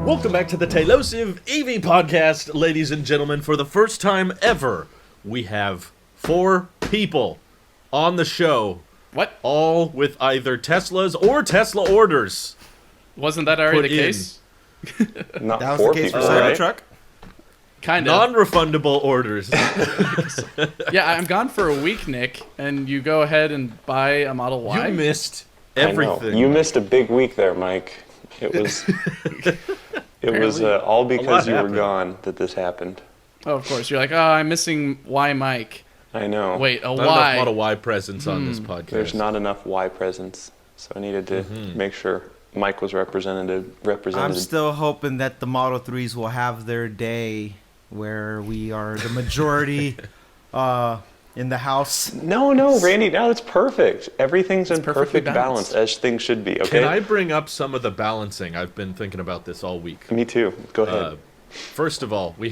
Welcome back to the Tailosive EV podcast, ladies and gentlemen. For the first time ever, we have 4 people on the show. What? All with either Teslas or Tesla orders. Wasn't that already the case? Not That was 4 the case for people, right? Cybertruck. Kind of. Non-refundable orders. Yeah, I'm gone for a week, Nick, and you go ahead and buy a Model Y. You missed I know. everything. You missed a big week there, Mike. It was all because you were happened. gone that this happened. Oh, of course. You're like, oh, I'm missing Y Mike. I know. Wait, a Not Y. enough Model Y presence on this podcast. There's not enough Y presence, so I needed to make sure Mike was represented. I'm still hoping that the Model 3s will have their day where we are the majority in the house. No, Randy, now it's perfect. Everything's in perfectly perfect balance, as things should be, okay? Can I bring up some of the balancing? I've been thinking about this all week. Me too. Go ahead. First of all, we're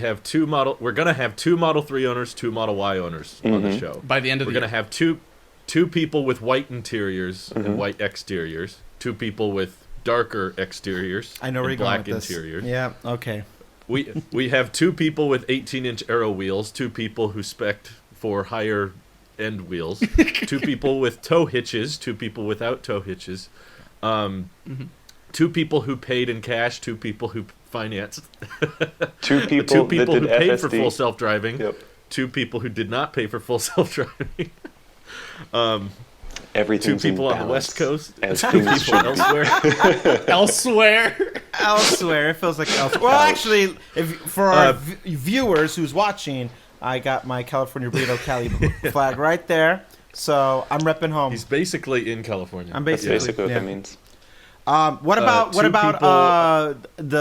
gonna have 2 Model 3 owners, 2 Model Y owners on the show. By the end of We're the gonna year. have two people with white interiors and white exteriors, 2 people with darker exteriors I know where and you're going black with this. interiors. Yeah, okay. We have 2 people with 18-inch aero wheels, 2 people who spec'd for higher end wheels, 2 people with tow hitches, 2 people without tow hitches, 2 people who paid in cash, 2 people who financed, 2 people, 2 people that who did paid FSD. for full self-driving, Yep. 2 people who did not pay for full self-driving, Everything's 2 people in on the balance, West Coast, as 2 things people should be. elsewhere. Elsewhere. Elsewhere, it feels like elsewhere. Well, actually, for our viewers who's watching, I got my California Burrito Cali flag right there. So I'm repping home. He's basically in California. I'm That's basically, basically what yeah. that means. What about 2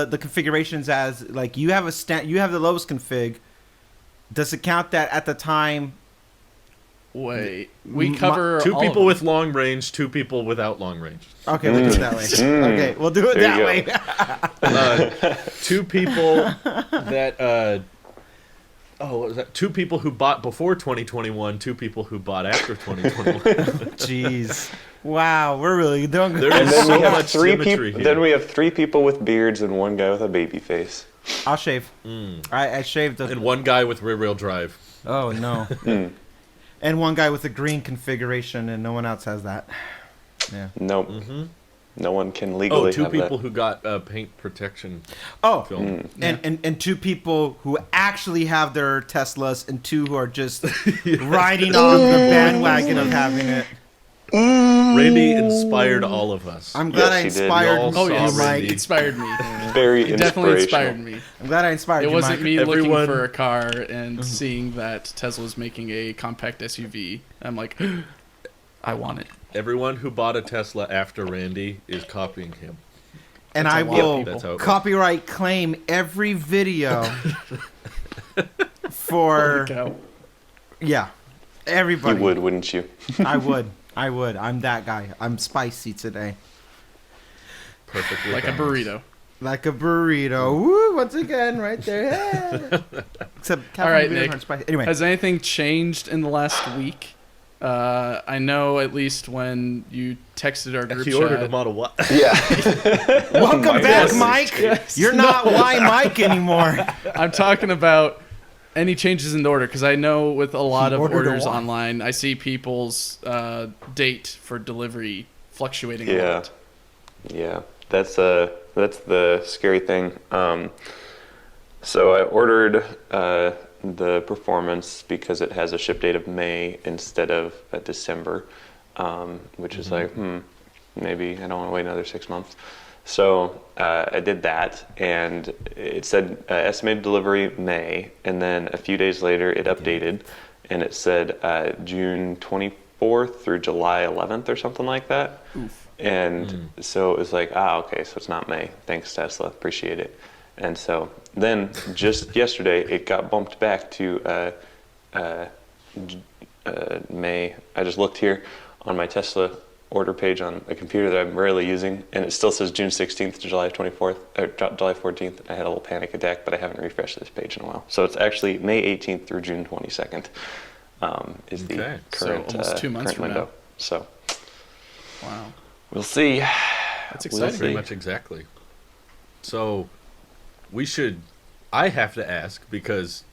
the configurations as like you have you have the lowest config? Does it count that at the time? Wait. We cover 2 all people of with long range, 2 people without long range. Okay, we'll do it that way. Okay, we'll do it There you that go. way. 2 people that what was that? 2 people who bought before 2021, 2 people who bought after 2021. Jeez. Wow, we're really doing good. There And is then so we have much 3 symmetry people. here. Then we have 3 people with beards and 1 guy with a baby face. I'll shave. I shaved the. And 1 guy with rear-wheel drive. Oh no. And 1 guy with a green configuration, and no one else has that. Yeah. Nope. No one can legally Oh, have 2 people that. who got paint protection Oh, film. and 2 people who actually have their Teslas, and 2 who are just riding on the bandwagon of having it. Randy inspired all of us. I'm glad I Yes, he did. inspired Y'all Oh, saw yes. you, Randy. Mike. Inspired me. Very It definitely inspirational. inspired me. I'm glad I inspired It you, wasn't Mike. me Everyone- looking for a car and seeing that Tesla's making a compact SUV. I'm like, I want it. Everyone who bought a Tesla after Randy is copying him. And That's I a lot of will people. That's how it goes. copyright claim every video for Go. yeah, You everybody. would, wouldn't you? I would. I'm that guy. I'm spicy today, Perfectly Like a balanced. burrito. like a burrito. Woo! Once again, right there. Yeah. Except All right, California burritos Nick. aren't spicy. Anyway, Has anything changed in the last week? I know at least when you texted our group He ordered a chat. Model Y. Yeah. welcome back, Yes. Mike. Yes. You're not Y Mike anymore. I'm talking about any changes in the order because I know with a lot of ordered a orders Y. online, I see people's date for delivery fluctuating a Yeah. lot. Yeah. That's the scary thing. So I ordered the Performance because it has a ship date of May instead of December, which is like, maybe I don't want to wait another 6 months. So I did that, and it said estimated delivery May, and then a few days later it updated, and it said June 24th through July 11th or something like that. Oof. And so it was like, okay, so it's not May. Thanks, Tesla. Appreciate it. And so then just yesterday, it got bumped back to May. I just looked here on my Tesla order page on a computer that I'm rarely using, and it still says June 16th to July 24th, or July 14th. I had a little panic attack, but I haven't refreshed this page in a while. So it's actually May 18th through June 22nd is the Okay. So current, almost 2 months current from window. now. So Wow. we'll see. That's We'll exciting. see. Pretty much exactly. So I have to ask, because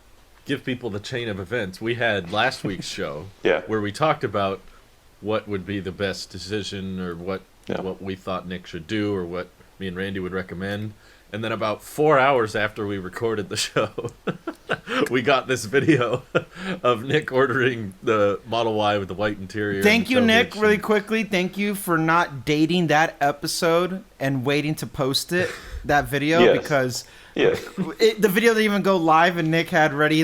give people the chain of events. We had last week's show where we talked about what would be the best decision, or what we thought Nick should do, or what me and Randy would recommend. And then about 4 hours after we recorded the show, we got this video of Nick ordering the Model Y with the white interior. Thank you, Nick, really quickly. Thank you for not dating that episode and waiting to post it, that video, because the video didn't even go live, and Nick had already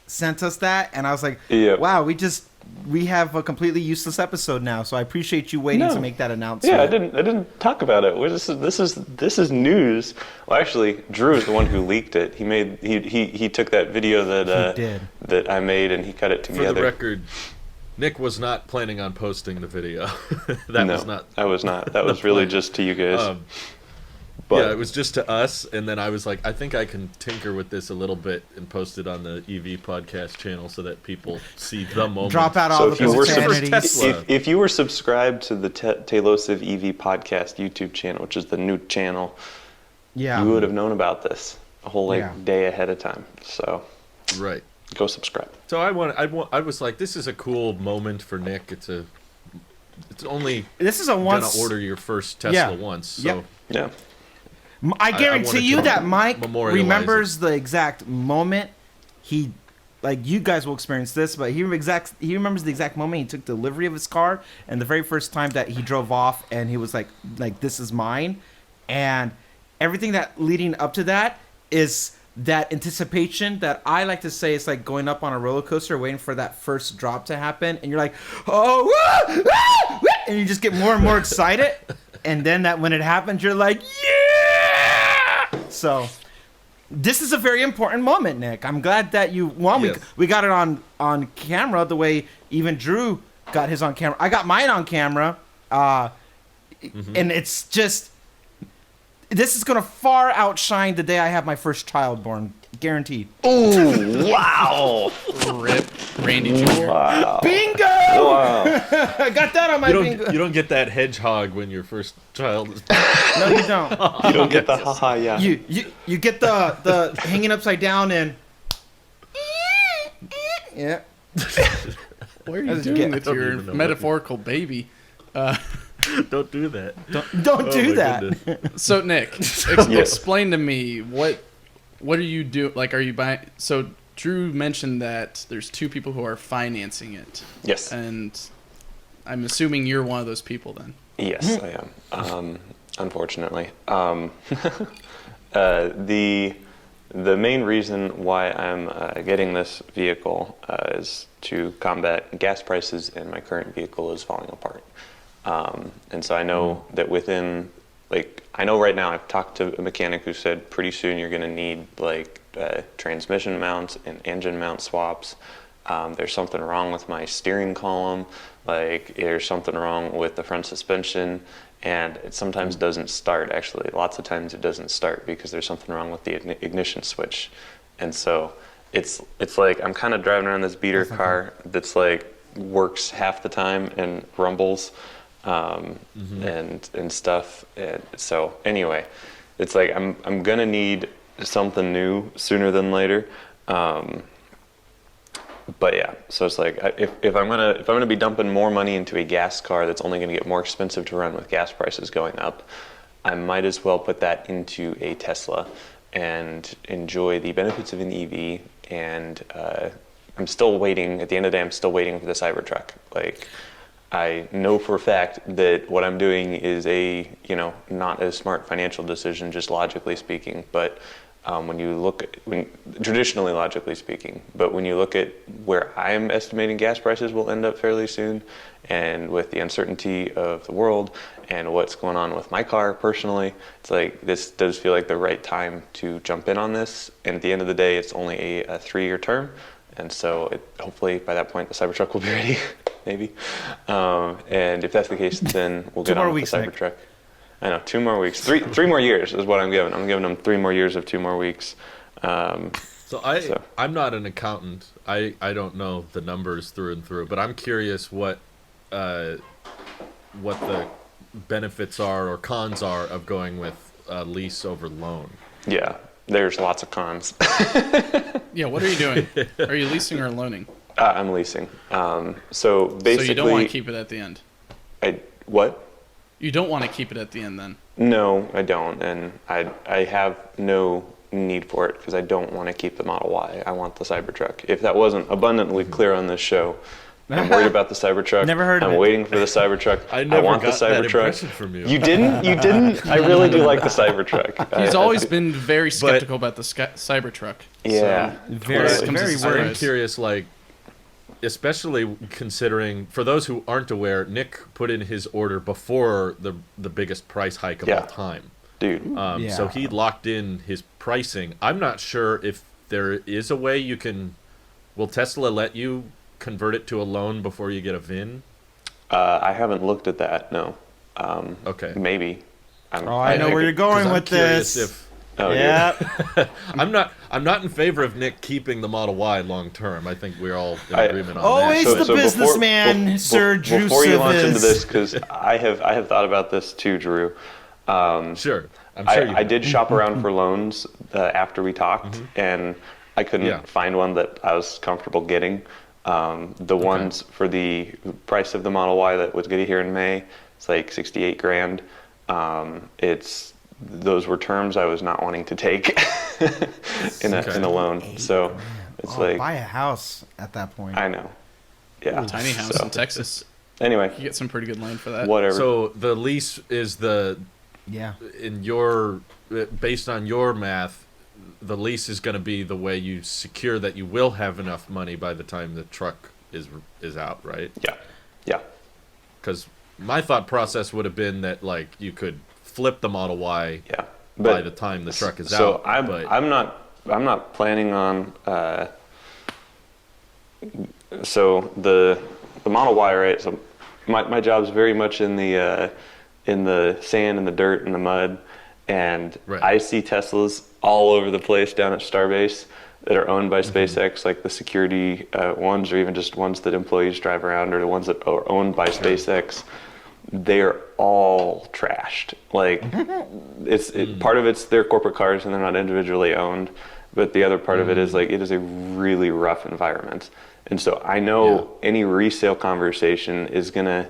sent us that, and I was like, wow, we have a completely useless episode now. So I appreciate you waiting to make that announcement. Yeah, I didn't talk about it. This is news. Well, actually, Drew is the one who leaked it. He took that video that I made, and he cut it together. For the record, Nick was not planning on posting the video. I was not. That was really just to you guys. Yeah, it was just to us, and then I was like, I think I can tinker with this a little bit and post it on the EV podcast channel so that people see the moment. Drop out all the profanities. If you were subscribed to the Tailosive EV podcast YouTube channel, which is the new channel, you would have known about this a whole day ahead of time. So, right, go subscribe. So I was like, this is a cool moment for Nick. This is gonna order your first Tesla once. So I guarantee you that Mike remembers the exact moment you guys will experience this, but he remembers the exact moment he took delivery of his car, and the very first time that he drove off, and he was like this is mine, and everything that leading up to that is that anticipation that I like to say is like going up on a roller coaster waiting for that first drop to happen, and you're like, oh, and you just get more and more excited, and then when it happens, you're like, So, this is a very important moment, Nick. I'm glad that we got it on camera the way even Drew got his on camera. I got mine on camera, and it's just, this is going to far outshine the day I have my first child born. Guaranteed. Oh, wow. Rip Randy Jr. Wow. Bingo! Wow. I got that on my bingo. You don't get that hedgehog when your first child is born. No, you don't. You don't get the haha, You get the hanging upside down and... Yeah. What are you doing with your metaphorical baby? Don't do that. Don't do that. Goodness. So, Nick, explain to me, what are you doing? Are you buying... So, Drew mentioned that there's two people who are financing it. Yes. And I'm assuming you're one of those people then. Yes, I am. Unfortunately. The main reason why I'm getting this vehicle is to combat gas prices, and my current vehicle is falling apart. And so I know that I know right now, I've talked to a mechanic who said pretty soon you're going to need transmission mounts and engine mount swaps. There's something wrong with my steering column. There's something wrong with the front suspension, and it sometimes doesn't start. Actually, lots of times it doesn't start because there's something wrong with the ignition switch. And so it's like I'm kind of driving around this beater car that's works half the time and rumbles. And stuff. And so anyway, it's like I'm gonna need something new sooner than later. But yeah, so it's like if I'm gonna be dumping more money into a gas car that's only gonna get more expensive to run with gas prices going up, I might as well put that into a Tesla and enjoy the benefits of an EV. And I'm still waiting. At the end of the day, I'm still waiting for the Cybertruck. I know for a fact that what I'm doing is not a smart financial decision, just logically speaking. But traditionally logically speaking, but when you look at where I'm estimating gas prices will end up fairly soon, and with the uncertainty of the world and what's going on with my car personally, it's like this does feel like the right time to jump in on this. And at the end of the day, it's only a 3-year term. And so hopefully by that point the Cybertruck will be ready, maybe. And if that's the case, then we'll get on with the Cybertruck. Nick. I know, 2 more weeks. Three more years is what I'm giving. I'm giving them 3 more years of 2 more weeks. I'm not an accountant. I don't know the numbers through and through, but I'm curious what the benefits are or cons are of going with lease over loan. Yeah. there's lots of cons. Yeah, what are you doing? Are you leasing or loaning? I'm leasing. So basically, so you don't want to keep it at the end. What? You don't want to keep it at the end, then? No, I don't, and I have no need for it because I don't want to keep the Model Y. I want the Cybertruck. If that wasn't abundantly clear on this show, I'm worried about the Cybertruck. Never heard of I'm it. waiting for the Cybertruck. I never want got the that Cybertruck. impression from you. You didn't? You didn't? I really do like the Cybertruck. He's always been very skeptical about the Cybertruck. Yeah, So, Very, very worried. I'm curious, like, especially considering, for those who aren't aware, Nick put in his order before the biggest price hike of all time. dude. So he locked in his pricing. I'm not sure if there is a way you can. Will Tesla let you convert it to a loan before you get a VIN? I haven't looked at that. No. Okay. Maybe. I know where you're going with this. I'm not in favor of Nick keeping the Model Y long term. I think we're all in agreement on Always that. the businessman, Sir Drew. Before you launch into this, because I have thought about this too, Drew. Sure, I'm sure I did shop around for loans after we talked, and I couldn't find one that I was comfortable getting. The ones for the price of the Model Y that was getting here in May, it's like $68,000. Those were terms I was not wanting to take in a loan. So it's buy a house at that point. I know. Yeah. Tiny house in Texas. Anyway, You get some pretty good land for that. whatever. So the lease is based on your math, the lease is going to be the way you secure that you will have enough money by the time the truck is out, right? Yeah. Because my thought process would have been that like you could flip the Model Y by the time the truck is out. So I'm not planning on. So the Model Y, right? So my job's very much in the sand and the dirt and the mud, and I see Teslas all over the place down at Starbase that are owned by SpaceX, like the security ones, or even just ones that employees drive around, or the ones that are owned by SpaceX. They're all trashed. Like part of it's their corporate cars and they're not individually owned, but the other part of it is like it is a really rough environment. And so I know any resale conversation is gonna,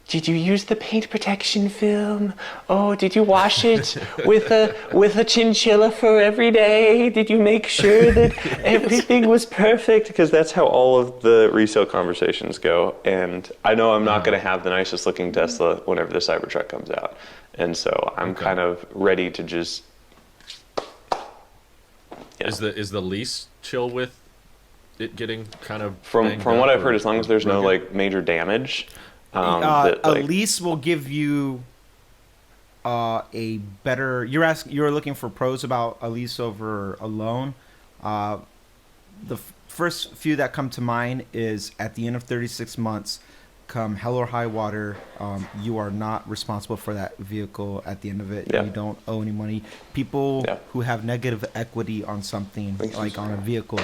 did you use the paint protection film? Oh, did you wash it with a chinchilla for every day? Did you make sure that everything was perfect? Because that's how all of the resale conversations go. And I know I'm not going to have the nicest looking Tesla whenever the Cybertruck comes out. And so I'm kind of ready to just. Is the lease chill with it getting kind of from what I've heard, as long as there's no like major damage. A lease will give you a better. You're looking for pros about a lease over a loan. The first few that come to mind is at the end of 36 months, come hell or high water, you are not responsible for that vehicle at the end of it. You don't owe any money. People who have negative equity on something, like on a vehicle,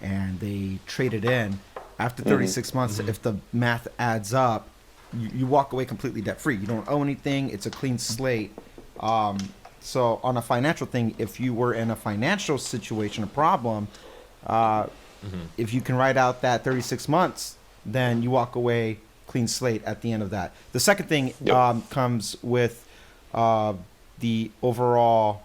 and they trade it in, after 36 months, if the math adds up, you walk away completely debt-free. You don't owe anything. It's a clean slate. So on a financial thing, if you were in a financial situation, a problem, if you can write out that 36 months, then you walk away clean slate at the end of that. The second thing comes with the overall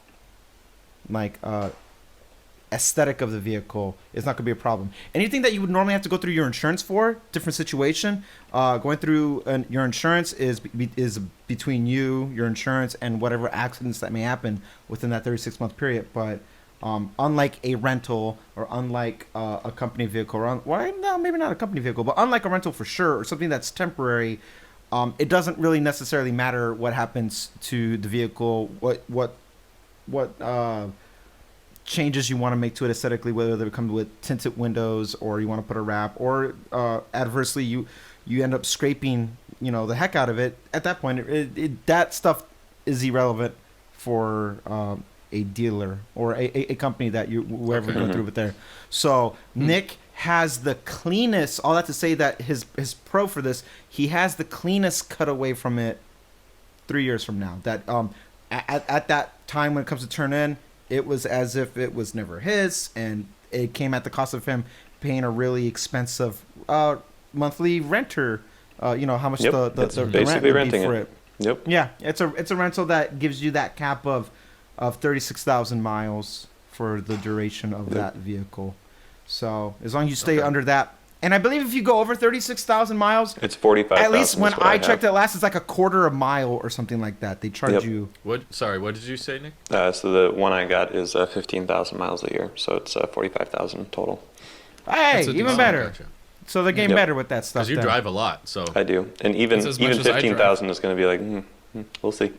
aesthetic of the vehicle. Is not going to be a problem. Anything that you would normally have to go through your insurance for, different situation, going through your insurance is between you, your insurance, and whatever accidents that may happen within that 36-month period. But unlike a rental, or unlike a company vehicle, or maybe not a company vehicle, but unlike a rental for sure, or something that's temporary, it doesn't really necessarily matter what happens to the vehicle, what changes you want to make to it aesthetically, whether they come with tinted windows or you want to put a wrap, or adversely you end up scraping the heck out of it. At that point, that stuff is irrelevant for a dealer or a company that whoever go through with there. So Nick has the cleanest. All that to say that his pro for this, he has the cleanest cutaway from it 3 years from now. That at that time when it comes to turn in, it was as if it was never his, and it came at the cost of him paying a really expensive monthly renter. You know how much the rent would be for it. Yep. Yeah, it's a rental that gives you that cap of 36,000 miles for the duration of that vehicle. So as long as you stay under that, and I believe if you go over 36,000 miles, it's 45,000. At least when I checked it last, it's like a quarter a mile or something like that. They charge you. What? Sorry, what did you say, Nick? So the one I got is 15,000 miles a year, so it's 45,000 total. Hey, even better. Gotcha. So they're getting better with that stuff. Because you drive a lot, so I do, and even 15,000 is going to be like, we'll see.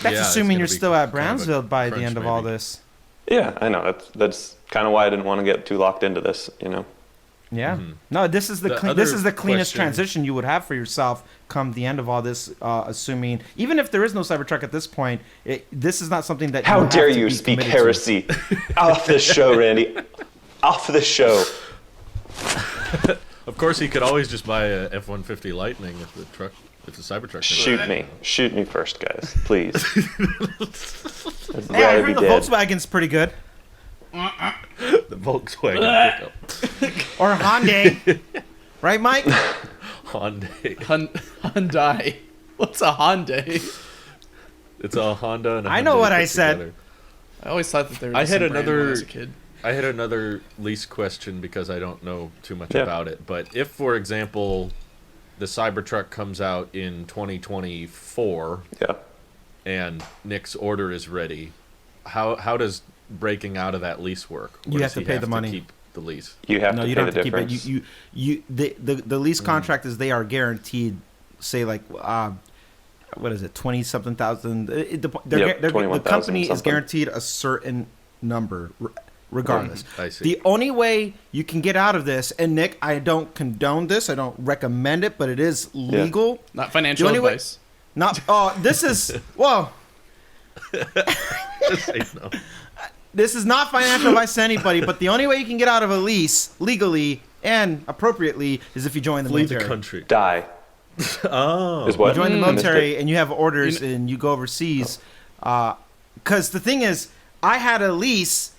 That's assuming you're still at Brownsville by the end of all this. Yeah, I know. That's kind of why I didn't want to get too locked into this, you know. Yeah. Mm-hmm. No, this is the cleanest transition you would have for yourself come the end of all this, assuming even if there is no Cybertruck at this point, this is not something that How dare you speak heresy off this show, Randy. Off the show. Of course, he could always just buy a F-150 Lightning if the Cybertruck. Shoot me first, guys, please. I heard the Volkswagen's pretty good. The Volkswagen pickup. Or Hyundai. Right, Mike? Hyundai. What's a Hyundai? It's a Honda and a I know Hyundai what I said. Together. I always thought that they were the same brand when I was a kid. I had another lease question because I don't know too much about it. But if, for example, the Cybertruck comes out in 2024 and Nick's order is ready, how does breaking out of that lease work? You have to pay the money. Keep the lease. You have to pay the difference. The lease contract is they are guaranteed, say like what is it, 20-something thousand? The company is guaranteed a certain number. Regardless, I see. The only way you can get out of this, and Nick, I don't condone this, I don't recommend it, but it is legal. Not financial advice. This is well. Just say no. This is not financial advice to anybody, but the only way you can get out of a lease legally and appropriately is if you join the military. Leave the country. Die. Is what? You join the military and you have orders and you go overseas. Because the thing is, I had a lease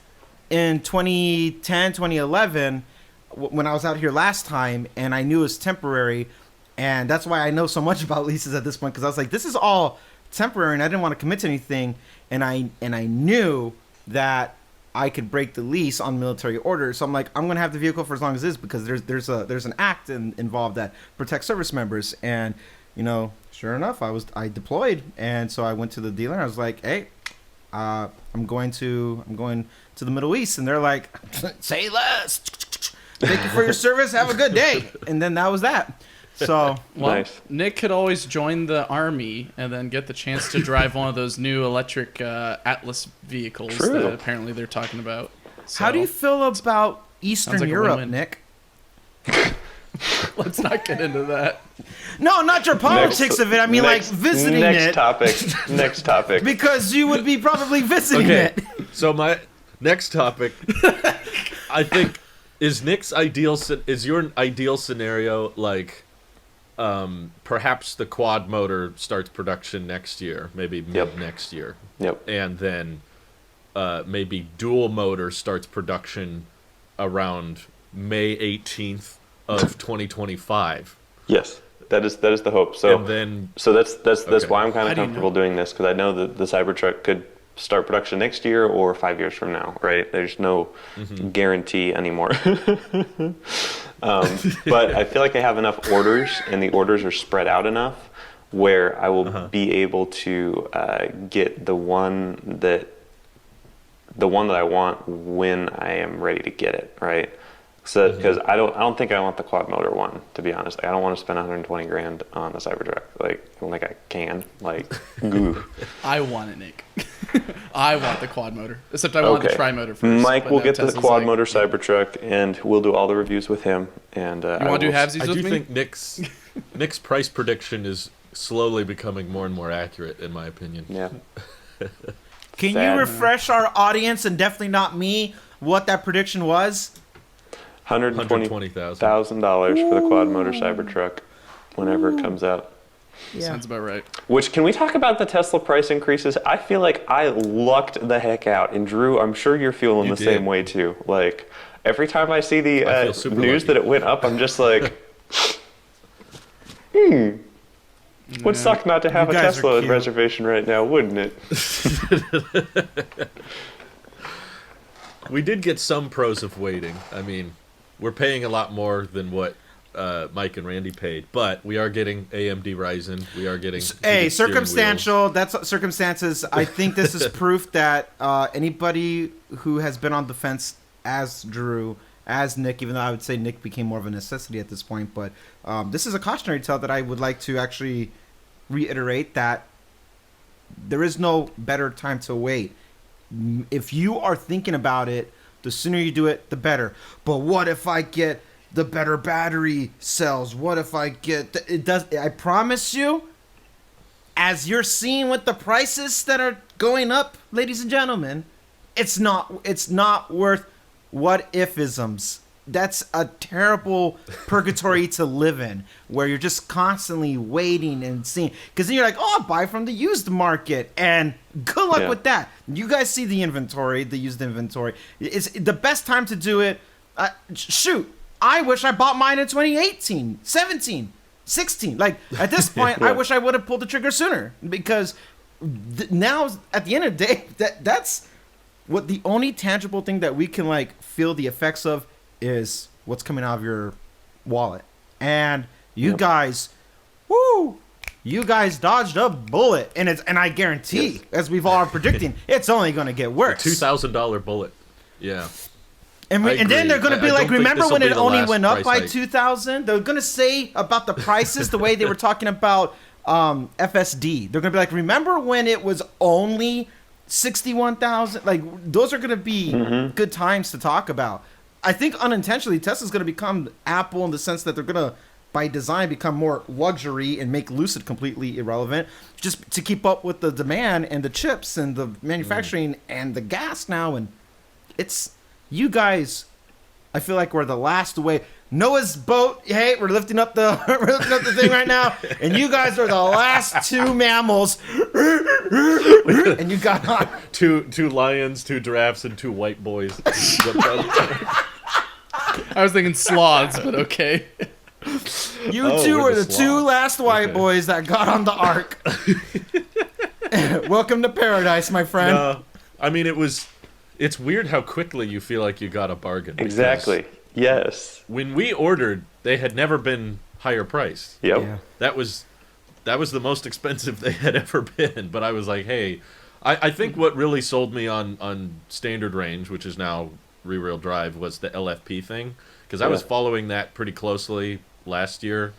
in 2010, 2011, when I was out here last time, and I knew it was temporary, and that's why I know so much about leases at this point, because I was like, this is all temporary, and I didn't want to commit to anything, and I knew that I could break the lease on military orders, so I'm like, I'm going to have the vehicle for as long as it is, because there's an act involved that protects service members, and, you know, sure enough, I deployed, and so I went to the dealer, and I was like, hey, I'm going to the Middle East, and they're like, say less. Thank you for your service. Have a good day. And then that was that. So nice. Nick could always join the army and then get the chance to drive one of those new electric Atlas vehicles that apparently they're talking about. So, how do you feel about Eastern Europe, Nick? Let's not get into that. No, not your politics of it. I mean, like visiting it. Next topic. Because you would be probably visiting it. So my next topic, I think, is your ideal scenario like, perhaps the quad motor starts production next year, maybe mid next year. Yep. And then maybe dual motor starts production around May 18th of 2025. Yes, that is the hope. So and then, that's why I'm kind of comfortable doing this, because I know that the Cybertruck could start production next year or 5 years from now, right? There's no guarantee anymore. But I feel like I have enough orders, and the orders are spread out enough where I will be able to get the one that I want when I am ready to get it, right? So, because I don't think I want the quad motor one, to be honest. I don't want to spend $120,000 on a Cybertruck. Like I can. Goo. I want it, Nick. I want the quad motor. Except I want the tri-motor first. Mike will get the quad motor Cybertruck, and we'll do all the reviews with him. And you want to do halvesies with me? I do think Nick's price prediction is slowly becoming more and more accurate, in my opinion. Yeah. Can you refresh our audience, and definitely not me, what that prediction was? $120,000 for the quad motor Cybertruck whenever it comes out. Yeah. Sounds about right. Which, can we talk about the Tesla price increases? I feel like I lucked the heck out. And Drew, I'm sure you're feeling the same way too. Like, every time I see the news lucky. that it went up, I'm just like, would suck not to have a Tesla reservation right now, wouldn't it? We did get some pros of waiting. I mean, we're paying a lot more than what Mike and Randy paid, but we are getting AMD Ryzen. We are getting circumstantial. That's circumstances. I think this is proof that anybody who has been on the fence, as Drew, as Nick, even though I would say Nick became more of a necessity at this point, but this is a cautionary tale that I would like to actually reiterate, that there is no better time to wait. If you are thinking about it, the sooner you do it, the better. But what if I get the better battery cells? What if I get it does? I promise you, as you're seeing with the prices that are going up, ladies and gentlemen, it's not worth what if-isms. That's a terrible purgatory to live in, where you're just constantly waiting and seeing. Because then you're like, oh, I'll buy from the used market, and good luck with that. You guys see the inventory, the used inventory. It's the best time to do it. Shoot, I wish I bought mine in 2018, 17, 16. Like, at this point, I wish I would have pulled the trigger sooner, because now, at the end of the day, that's what the only tangible thing that we can, like, feel the effects of is what's coming out of your wallet. And you guys, you guys dodged a bullet, and I guarantee, as we've all are predicting, it's only going to get worse. $2,000 bullet. Yeah. And then they're going to be like, remember when it only went up by 2,000? They're going to say about the prices the way they were talking about FSD. They're going to be like, remember when it was only 61,000? Like, those are going to be good times to talk about. I think unintentionally, Tesla's going to become Apple in the sense that they're going to, by design, become more luxury and make Lucid completely irrelevant, just to keep up with the demand and the chips and the manufacturing and the gas now. And it's, you guys, I feel like we're the last way. Noah's boat, hey, we're lifting up the thing right now, and you guys are the last two mammals. And you got on two lions, two giraffes, and two white boys. I was thinking sloths, but okay. You two are the two last white boys that got on the ark. Welcome to paradise, my friend. No, I mean, it's weird how quickly you feel like you got a bargain. Exactly. Yes. When we ordered, they had never been higher priced. Yep. Yeah. That was the most expensive they had ever been. But I was like, hey, I think what really sold me on standard range, which is now rear-wheel drive, was the LFP thing. Because I was following that pretty closely last year.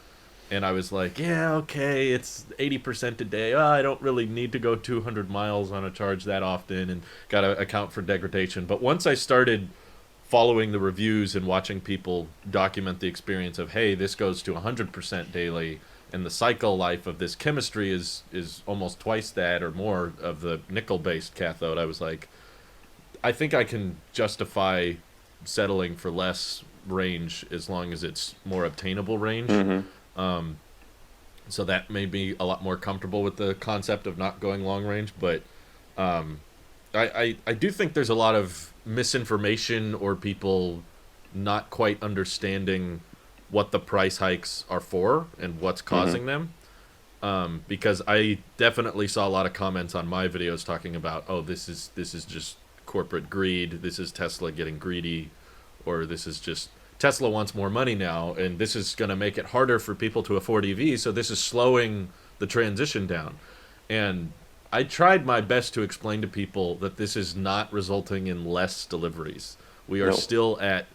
And I was like, yeah, okay, it's 80% a day. Oh, I don't really need to go 200 miles on a charge that often, and got to account for degradation. But once I started following the reviews and watching people document the experience of, hey, this goes to 100% daily, and the cycle life of this chemistry is almost twice that or more of the nickel-based cathode, I was like, I think I can justify settling for less range as long as it's more obtainable range. So that made me a lot more comfortable with the concept of not going long range. But I do think there's a lot of misinformation or people not quite understanding what the price hikes are for and what's causing them. Because I definitely saw a lot of comments on my videos talking about, oh, this is just corporate greed. This is Tesla getting greedy, or this is just Tesla wants more money now, and this is going to make it harder for people to afford EVs, so this is slowing the transition down. And I tried my best to explain to people that this is not resulting in less deliveries. We are still at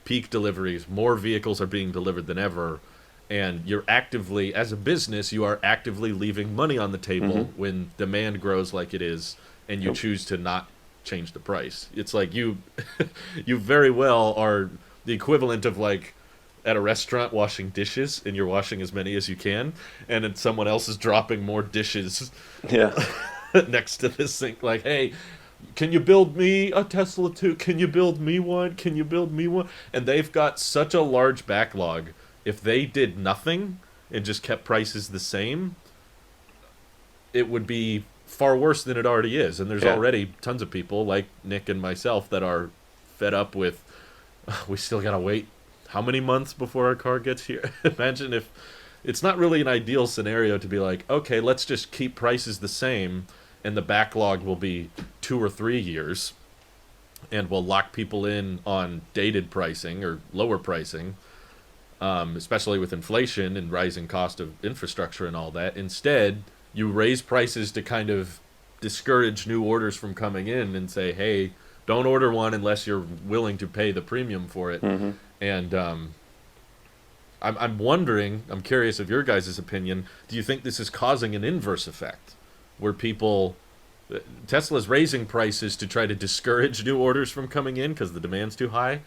peak deliveries. More vehicles are being delivered than ever, and you're actively, as a business, you are actively leaving money on the table when demand grows like it is, and you choose to not change the price. It's like you very well are the equivalent of, like, at a restaurant washing dishes, and you're washing as many as you can, and then someone else is dropping more dishes next to this sink, like, hey, can you build me a Tesla too? Can you build me one? Can you build me one? And they've got such a large backlog. If they did nothing, and just kept prices the same, it would be far worse than it already is. And there's already tons of people like Nick and myself that are fed up with, we still gotta wait how many months before our car gets here? Imagine if it's not really an ideal scenario to be like, okay, let's just keep prices the same and the backlog will be 2 or 3 years and we'll lock people in on dated pricing or lower pricing, especially with inflation and rising cost of infrastructure and all that. Instead, you raise prices to kind of discourage new orders from coming in and say, hey, don't order one unless you're willing to pay the premium for it. Mm-hmm. And I'm wondering, I'm curious of your guys' opinion, do you think this is causing an inverse effect where Tesla's raising prices to try to discourage new orders from coming in because the demand's too high,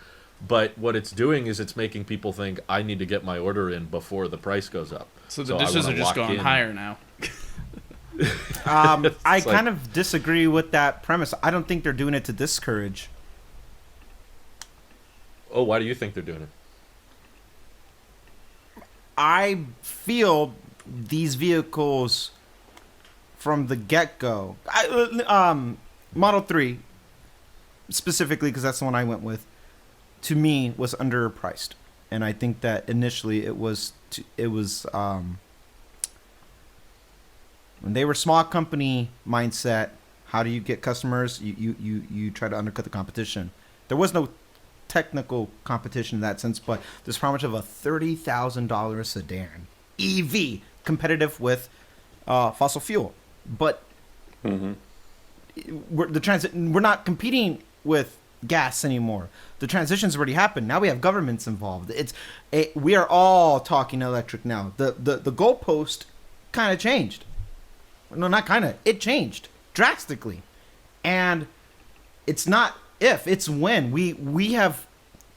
but what it's doing is it's making people think, I need to get my order in before the price goes up. So the dishes are just going higher now. I kind of disagree with that premise. I don't think they're doing it to discourage. Oh, why do you think they're doing it? I feel these vehicles from the get-go, Model 3 specifically, because that's the one I went with, to me was underpriced. And I think that initially it was when they were small company mindset, how do you get customers? You try to undercut the competition. There was no technical competition in that sense, but there's how much of a $30,000 sedan EV competitive with fossil fuel. But we're not competing with gas anymore. The transition's already happened. Now we have governments involved. We are all talking electric now. The goalpost kind of changed. No, not kind of. It changed drastically. And it's not if, it's when. We have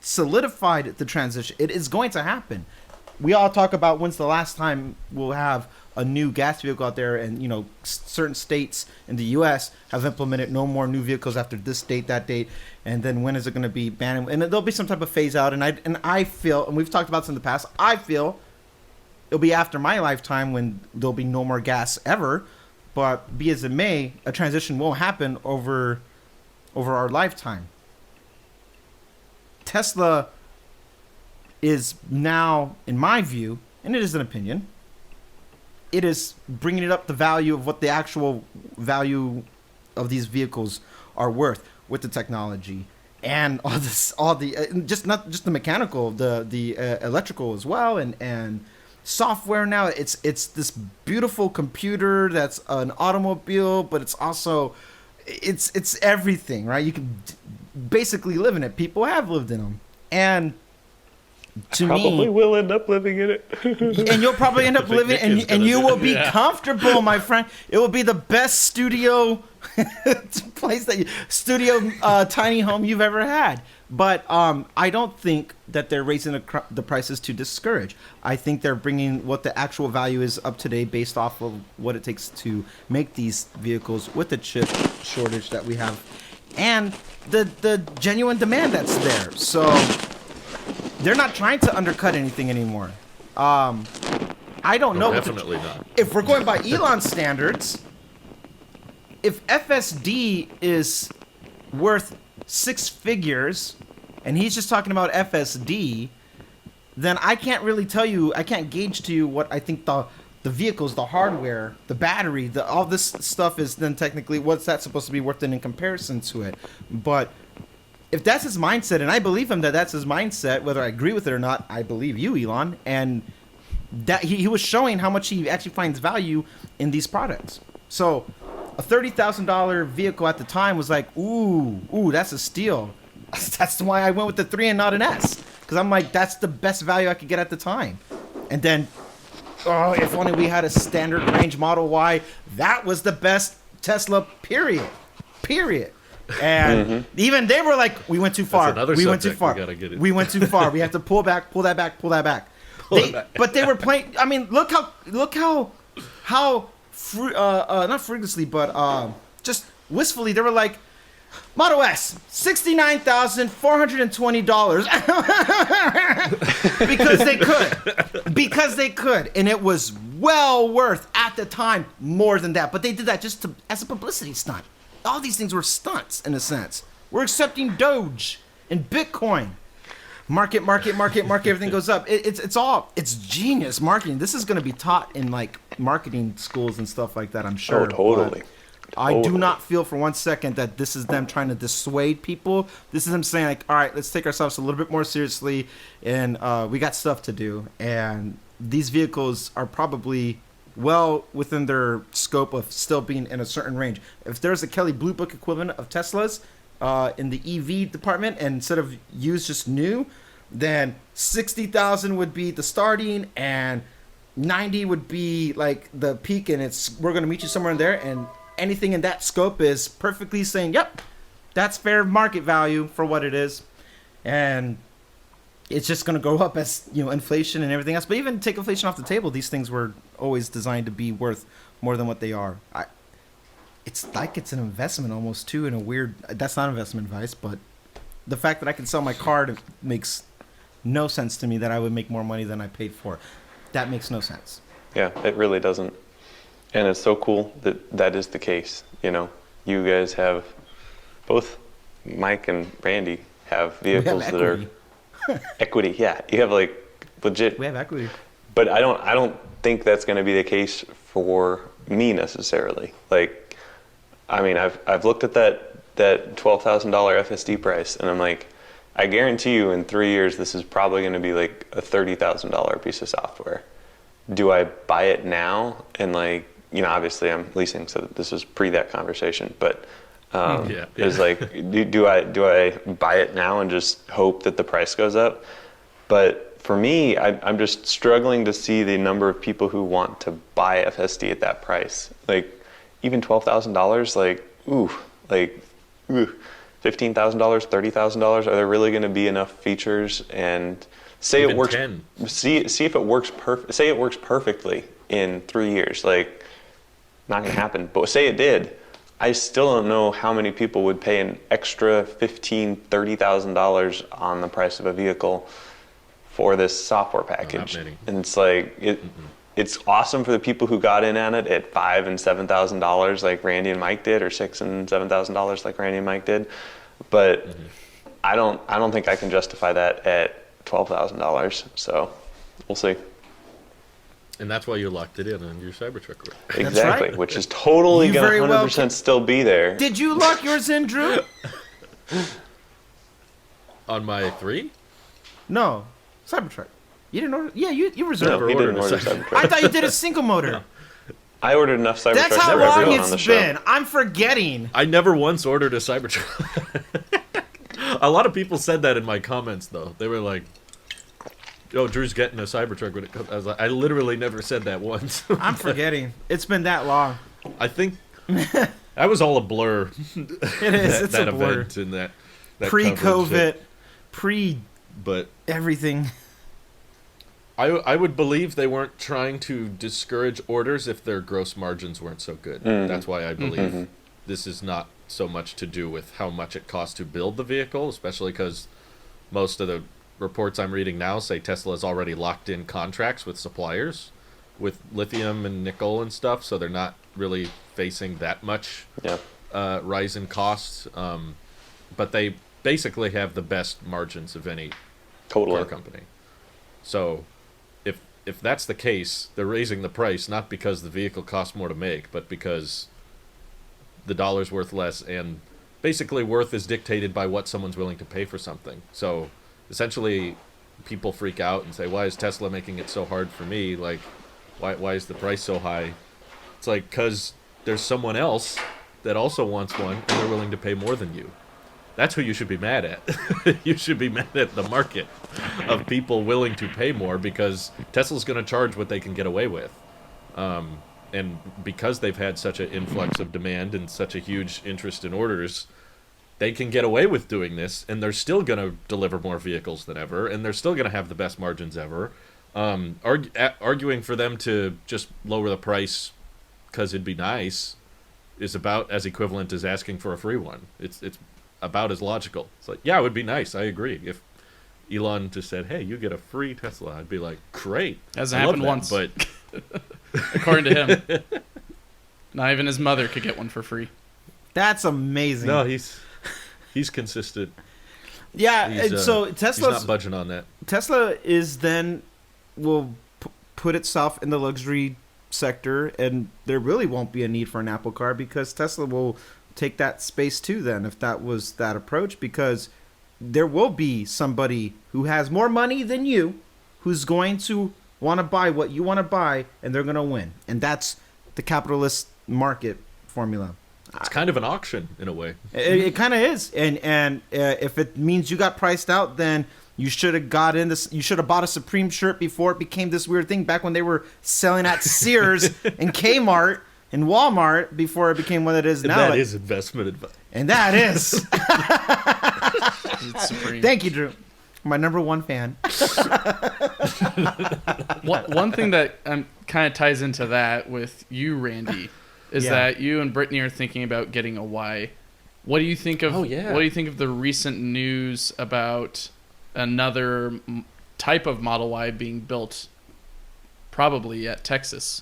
solidified the transition. It is going to happen. We all talk about when's the last time we'll have a new gas vehicle out there, and certain states in the U.S. have implemented no more new vehicles after this date, that date, and then when is it going to be banned? And there'll be some type of phase out. And I feel, and we've talked about this in the past, I feel it'll be after my lifetime when there'll be no more gas ever. But be as it may, a transition will happen over our lifetime. Tesla is now, in my view, and it is an opinion, it is bringing it up the value of what the actual value of these vehicles are worth with the technology and not just the mechanical, the electrical as well, and software. Now it's this beautiful computer that's an automobile, but it's also it's everything, right? You can basically live in it. People have lived in them, and to probably will end up living in it. And you'll probably end up living, and you will be comfortable, my friend. It will be the best studio tiny home you've ever had. But I don't think that they're raising the prices to discourage. I think they're bringing what the actual value is up today based off of what it takes to make these vehicles with the chip shortage that we have and the genuine demand that's there. So they're not trying to undercut anything anymore. I don't know. Definitely not. If we're going by Elon's standards, if FSD is worth 6 figures, and he's just talking about FSD, then I can't really tell you, I can't gauge to you what I think the vehicles, the hardware, the battery, all this stuff is then technically, what's that supposed to be worth in comparison to it. But if that's his mindset, and I believe him that that's his mindset, whether I agree with it or not, I believe you, Elon, and that he was showing how much he actually finds value in these products. So a $30,000 vehicle at the time was like, ooh, that's a steal. That's why I went with the 3 and not an S. Because I'm like, that's the best value I could get at the time. And then, if only we had a standard range Model Y, that was the best Tesla, period. And even they were like, we went too far. We went too far. We went too far. We have to pull back, pull that back, pull that back. But they were playing. I mean, look how not frivolously, but just wistfully, they were like, Model S, $69,420 because they could. Because they could. And it was well worth, at the time, more than that. But they did that just as a publicity stunt. All these things were stunts, in a sense. We're accepting Doge and Bitcoin. Market, everything goes up. It's genius marketing. This is going to be taught in, like, marketing schools and stuff like that, I'm sure. Oh, totally. I do not feel for one second that this is them trying to dissuade people. This is them saying, like, all right, let's take ourselves a little bit more seriously, and we got stuff to do. And these vehicles are probably well within their scope of still being in a certain range. If there's a Kelley Blue Book equivalent of Teslas in the EV department, and instead of used, just new, then 60,000 would be the starting, and 90 would be like the peak, and we're going to meet you somewhere in there, and anything in that scope is perfectly saying, yep, that's fair market value for what it is. And it's just going to go up as, inflation and everything else. But even take inflation off the table, these things were always designed to be worth more than what they are. It's like it's an investment almost, too, in a weird... That's not investment advice, but the fact that I can sell my car makes no sense to me that I would make more money than I paid for. That makes no sense. Yeah, it really doesn't. And it's so cool that is the case. You guys have, both Mike and Randy have vehicles that are equity. Yeah, you have like legit. We have equity. But I don't think that's going to be the case for me necessarily. Like, I mean, I've looked at that $12,000 FSD price, and I'm like, I guarantee you in 3 years this is probably going to be like a $30,000 piece of software. Do I buy it now and like, obviously I'm leasing, so this is pre that conversation, but it's like, do I buy it now and just hope that the price goes up? But for me, I'm just struggling to see the number of people who want to buy FSD at that price. Like, even $12,000, $15,000, $30,000, are there really going to be enough features? And say even it works, 10. see if it works say it works perfectly in 3 years. Like, not going to happen. But say it did, I still don't know how many people would pay an extra $15,000, $30,000 on the price of a vehicle for this software package. Not many. And it's like, it's awesome for the people who got in on it at $5,000 and $7,000 like Randy and Mike did, or $6,000 and $7,000 like Randy and Mike did. But I don't think I can justify that at $12,000. So we'll see. And that's why you locked it in on your Cybertruck. Exactly, right. which is totally going to 100% well still be there. Did you lock yours in, Drew? On my 3? No, Cybertruck. You didn't order? Yeah, you reserved. No, he didn't ordered order a Cybertruck. I thought you did a single motor. No. I ordered enough Cybertrucks That's how for long everyone on the it's show. been. I'm forgetting. I never once ordered a Cybertruck. A lot of people said that in my comments, though. They were like, "Oh, Drew's getting a Cybertruck when it comes." I was like, I literally never said that once. I'm forgetting. It's been that long. I think that was all a blur. It is. It's that a blur. event and that Pre-COVID, coverage. But everything. I would believe they weren't trying to discourage orders if their gross margins weren't so good. That's why I believe this is not so much to do with how much it costs to build the vehicle, especially because most of the reports I'm reading now say Tesla's already locked in contracts with suppliers with lithium and nickel and stuff, so they're not really facing that much rise in costs. But they basically have the best margins of any car company. So if that's the case, they're raising the price not because the vehicle costs more to make, but because the dollar's worth less, and basically worth is dictated by what someone's willing to pay for something. So essentially people freak out and say, why is Tesla making it so hard for me? Like, why is the price so high? It's like, because there's someone else that also wants one and they're willing to pay more than you. That's who you should be mad at. You should be mad at the market of people willing to pay more, because Tesla's going to charge what they can get away with. And because they've had such an influx of demand and such a huge interest in orders, they can get away with doing this, and they're still going to deliver more vehicles than ever, and they're still going to have the best margins ever. Arguing for them to just lower the price because it'd be nice is about as equivalent as asking for a free one. It's about as logical. It's like, yeah, it would be nice. I agree. If Elon just said, "Hey, you get a free Tesla," I'd be like, "Great." Hasn't happened once, but according to him, not even his mother could get one for free. That's amazing. No, he's consistent. Yeah, He's, so Tesla's not budging on that. Tesla will put itself in the luxury sector, and there really won't be a need for an Apple car because Tesla will take that space too then, if that was that approach, because there will be somebody who has more money than you who's going to want to buy what you want to buy, and they're going to win. And that's the capitalist market formula. It's kind of an auction in a way. It kind of is, and if it means you got priced out, then you should have got in this. You should have bought a Supreme shirt before it became this weird thing. Back when they were selling at Sears and Kmart and Walmart, before it became what it is now. That is investment advice. And that is. Supreme. Thank you, Drew. My number one fan. One thing that kind of ties into that with you, Randy, is that you and Brittany are thinking about getting a Y. What do you think of? What do you think of the recent news about another type of Model Y being built, probably at Texas?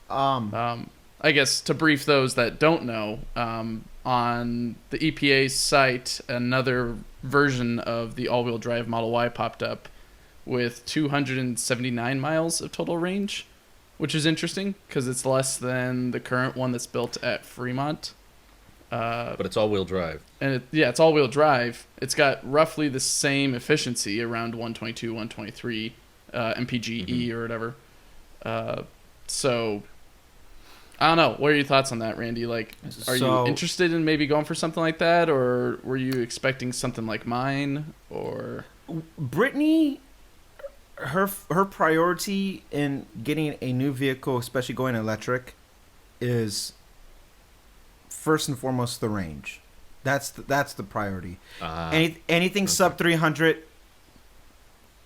I guess to brief those that don't know, on the EPA's site, another version of the all-wheel drive Model Y popped up with 279 miles of total range, which is interesting because it's less than the current one that's built at Fremont. But it's all-wheel drive. And it's all-wheel drive. It's got roughly the same efficiency, around 122, 123 mpge or whatever. So, I don't know. What are your thoughts on that, Randy? Like, are you interested in maybe going for something like that, or were you expecting something like mine? Or Brittany, her priority in getting a new vehicle, especially going electric, is first and foremost the range. That's the priority. Anything sub 300,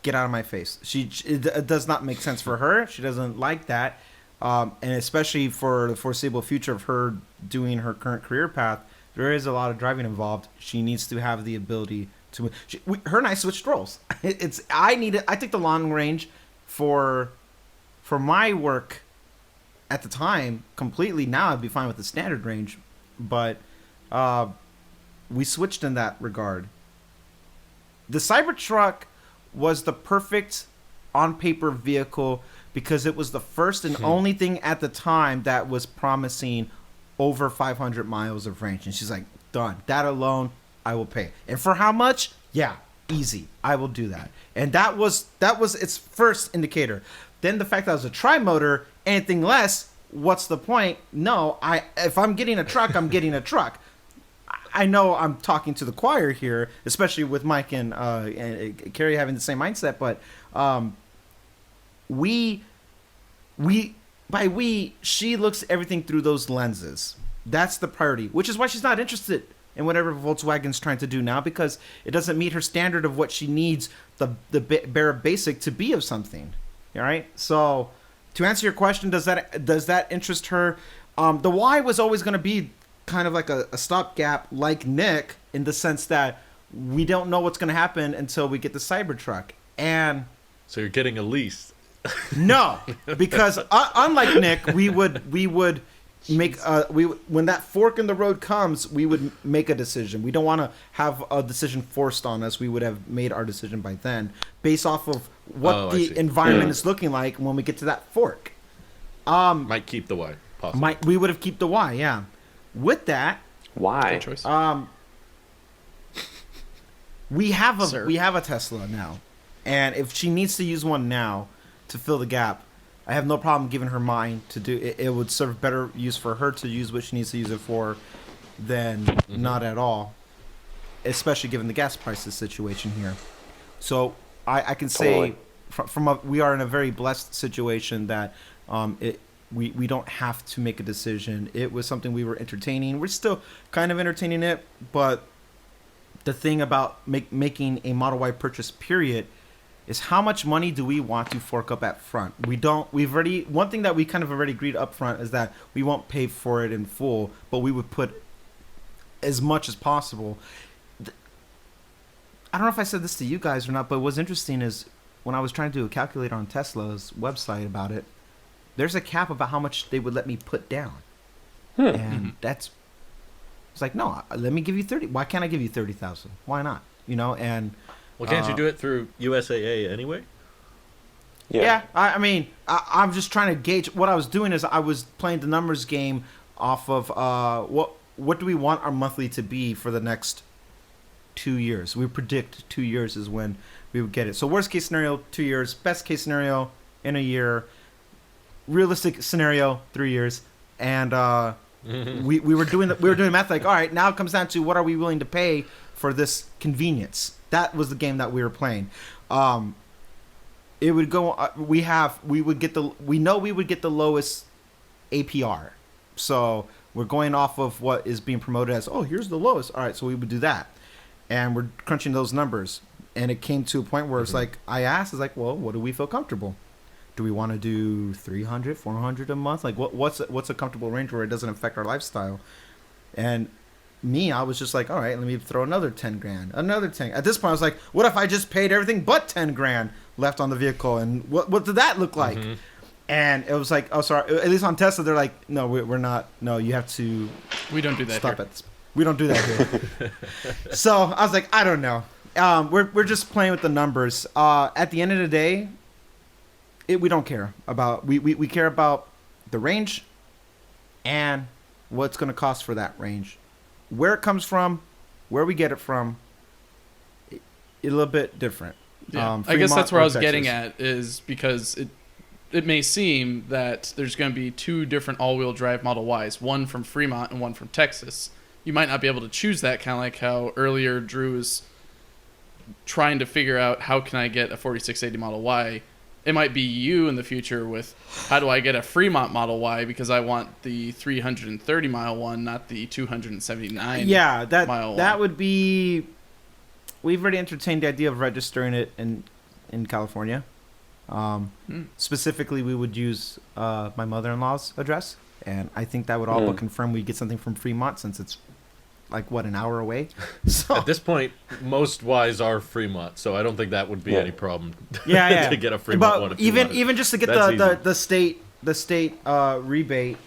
get out of my face. It does not make sense for her. She doesn't like that. And especially for the foreseeable future of her doing her current career path, there is a lot of driving involved. She needs to have the ability to. Her and I switched roles. I took the long range for my work at the time completely. Now I'd be fine with the standard range, but we switched in that regard. The Cybertruck was the perfect on paper vehicle because it was the first and only thing at the time that was promising over 500 miles of range. And she's like, done. That alone, I will pay. And for how much? Yeah, easy. I will do that. And that was its first indicator. Then the fact that it was a tri-motor, anything less, what's the point? No, if I'm getting a truck, I'm getting a truck. I know I'm talking to the choir here, especially with Mike and Carrie having the same mindset, but she looks at everything through those lenses. That's the priority, which is why she's not interested in whatever Volkswagen's trying to do now, because it doesn't meet her standard of what she needs, the bare basic to be of something. All right. So to answer your question, does that interest her? The Y was always going to be kind of like a stopgap, like Nick, in the sense that we don't know what's going to happen until we get the Cybertruck. And so you're getting a lease. No, because unlike Nick, we would make when that fork in the road comes, we would make a decision. We don't want to have a decision forced on us. We would have made our decision by then, based off of what the environment is looking like when we get to that fork. Might keep the Y. Possibly. We would have keep the Y. Yeah. With that, why? Good choice. We have a Tesla now, and if she needs to use one now to fill the gap, I have no problem giving her mine to do it. It would serve better use for her to use what she needs to use it for than not at all, especially given the gas prices situation here. So I can say we are in a very blessed situation that we don't have to make a decision. It was something we were entertaining. We're still kind of entertaining it, but the thing about making a Model Y purchase, period, is how much money do we want to fork up at front? One thing that we kind of already agreed up front is that we won't pay for it in full, but we would put as much as possible. I don't know if I said this to you guys or not, but what's interesting is when I was trying to do a calculator on Tesla's website about it, there's a cap about how much they would let me put down. And it's like, no, let me give you 30. Why can't I give you 30,000? Why not? And well, can't you do it through USAA anyway? Yeah. I mean, I'm just trying to gauge. What I was doing is I was playing the numbers game off of what do we want our monthly to be for the next 2 years. We predict 2 years is when we would get it. So worst case scenario, 2 years. Best case scenario, in a year. Realistic scenario, 3 years. And we were doing math like, all right, now it comes down to what are we willing to pay for this convenience. That was the game that we were playing. It would go. We know we would get the lowest APR. So we're going off of what is being promoted as, oh, here's the lowest. All right, so we would do that, and we're crunching those numbers, and it came to a point where it's like I asked, it's like, well, what do we feel comfortable? Do we want to do 300, 400 a month? Like what's a comfortable range where it doesn't affect our lifestyle? And I was just like, all right, let me throw another 10 grand, another 10. At this point, I was like, what if I just paid everything but 10 grand left on the vehicle? And what did that look like? And it was like, oh, sorry. At least on Tesla, they're like, no, we're not. No, you have to. We don't do that. Stop it. We don't do that here. So I was like, I don't know. We're just playing with the numbers. At the end of the day, we don't care about. We care about the range and what's going to cost for that range. Where it comes from, where we get it from, a little bit different. Yeah. I guess that's where I was getting at, is because it may seem that there's going to be two different all-wheel drive Model Ys, one from Fremont and one from Texas. You might not be able to choose that, kind of like how earlier Drew was trying to figure out how can I get a 4680 Model Y. It might be you in the future with how do I get a Fremont Model Y because I want the 330 mile one, not the 279 mile one. That would be. We've already entertained the idea of registering it in California. Specifically, we would use my mother-in-law's address, and I think that would all but confirm we'd get something from Fremont since it's like an hour away. So at this point, most Ys are Fremont, so I don't think that would be any problem. Yeah. To get a Fremont one. If even just to get the state rebate,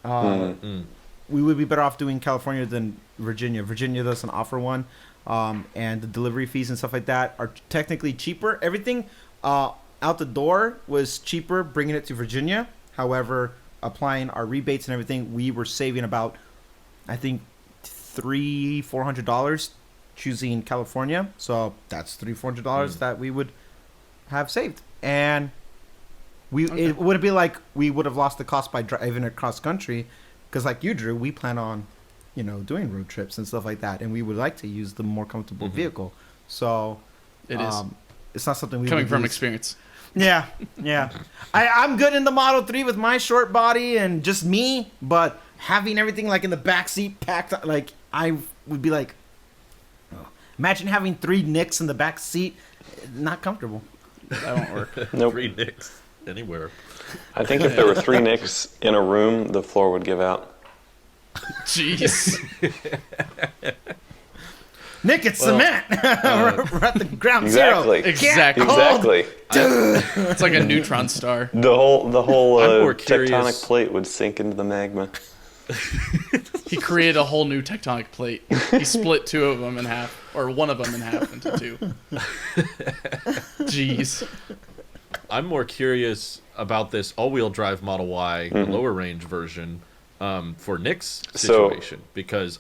we would be better off doing California than Virginia. Virginia doesn't offer one, and the delivery fees and stuff like that are technically cheaper. Everything out the door was cheaper bringing it to Virginia. However, applying our rebates and everything, we were saving about, I think, $400 choosing California. So that's $400 that we would have saved, and it would be like we would have lost the cost by driving across country, because like you, Drew, we plan on doing road trips and stuff like that, and we would like to use the more comfortable vehicle. So it is. It's not something we coming would from use. experience. Yeah. I'm good in the Model 3 with my short body and just me, but having everything like in the back seat packed, like I would be like, imagine having 3 Nicks in the back seat. Not comfortable. That won't work. Nope. 3 Nicks anywhere. I think if there were 3 Nicks in a room, the floor would give out. Jeez. Nick, it's cement. We're at the ground Exactly. zero. Exactly. It's like a neutron star. The whole curious. tectonic plate would sink into the magma. He created a whole new tectonic plate. He split 2 of them in half, or one of them in half into 2. Jeez. I'm more curious about this all-wheel drive Model Y, the lower range version, for Nick's situation, because.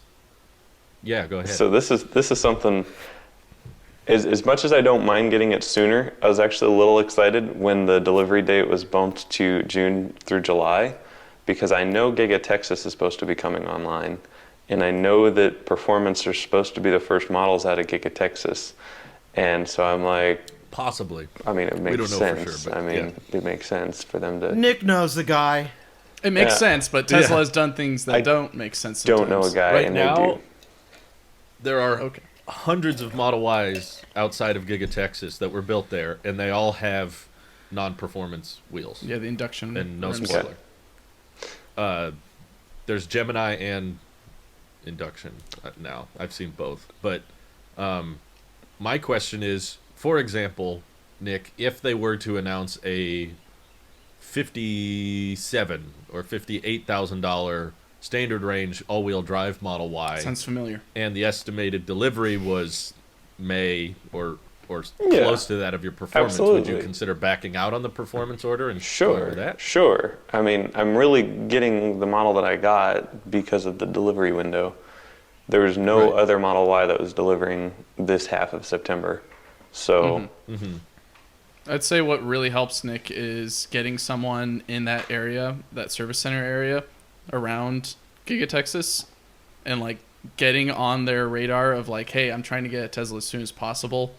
Yeah, go ahead. So this is something. As much as I don't mind getting it sooner, I was actually a little excited when the delivery date was bumped to June through July, because I know Giga Texas is supposed to be coming online, and I know that Performance are supposed to be the first models out of Giga Texas, and so I'm like, possibly. I mean, it makes sense. For sure, but it makes sense for them to. Nick knows the guy. It makes sense, but Tesla has done things that don't make sense. Sometimes. Don't know a guy, right and now, they do. There are hundreds of Model Ys outside of Giga Texas that were built there, and they all have non-performance wheels. Yeah, the induction and no rims. spoiler. There's Gemini and induction now. I've seen both. But my question is, for example, Nick, if they were to announce a $57,000 or $58,000 standard range all-wheel drive Model Y, Sounds familiar. and the estimated delivery was May or close to that of your performance, absolutely. would you consider backing out on the performance order and going with that? Sure. I mean, I'm really getting the model that I got because of the delivery window. There was no other Model Y that was delivering this half of September. So, I'd say what really helps, Nick, is getting someone in that area, that service center area around Giga Texas, and like getting on their radar of like, hey, I'm trying to get a Tesla as soon as possible.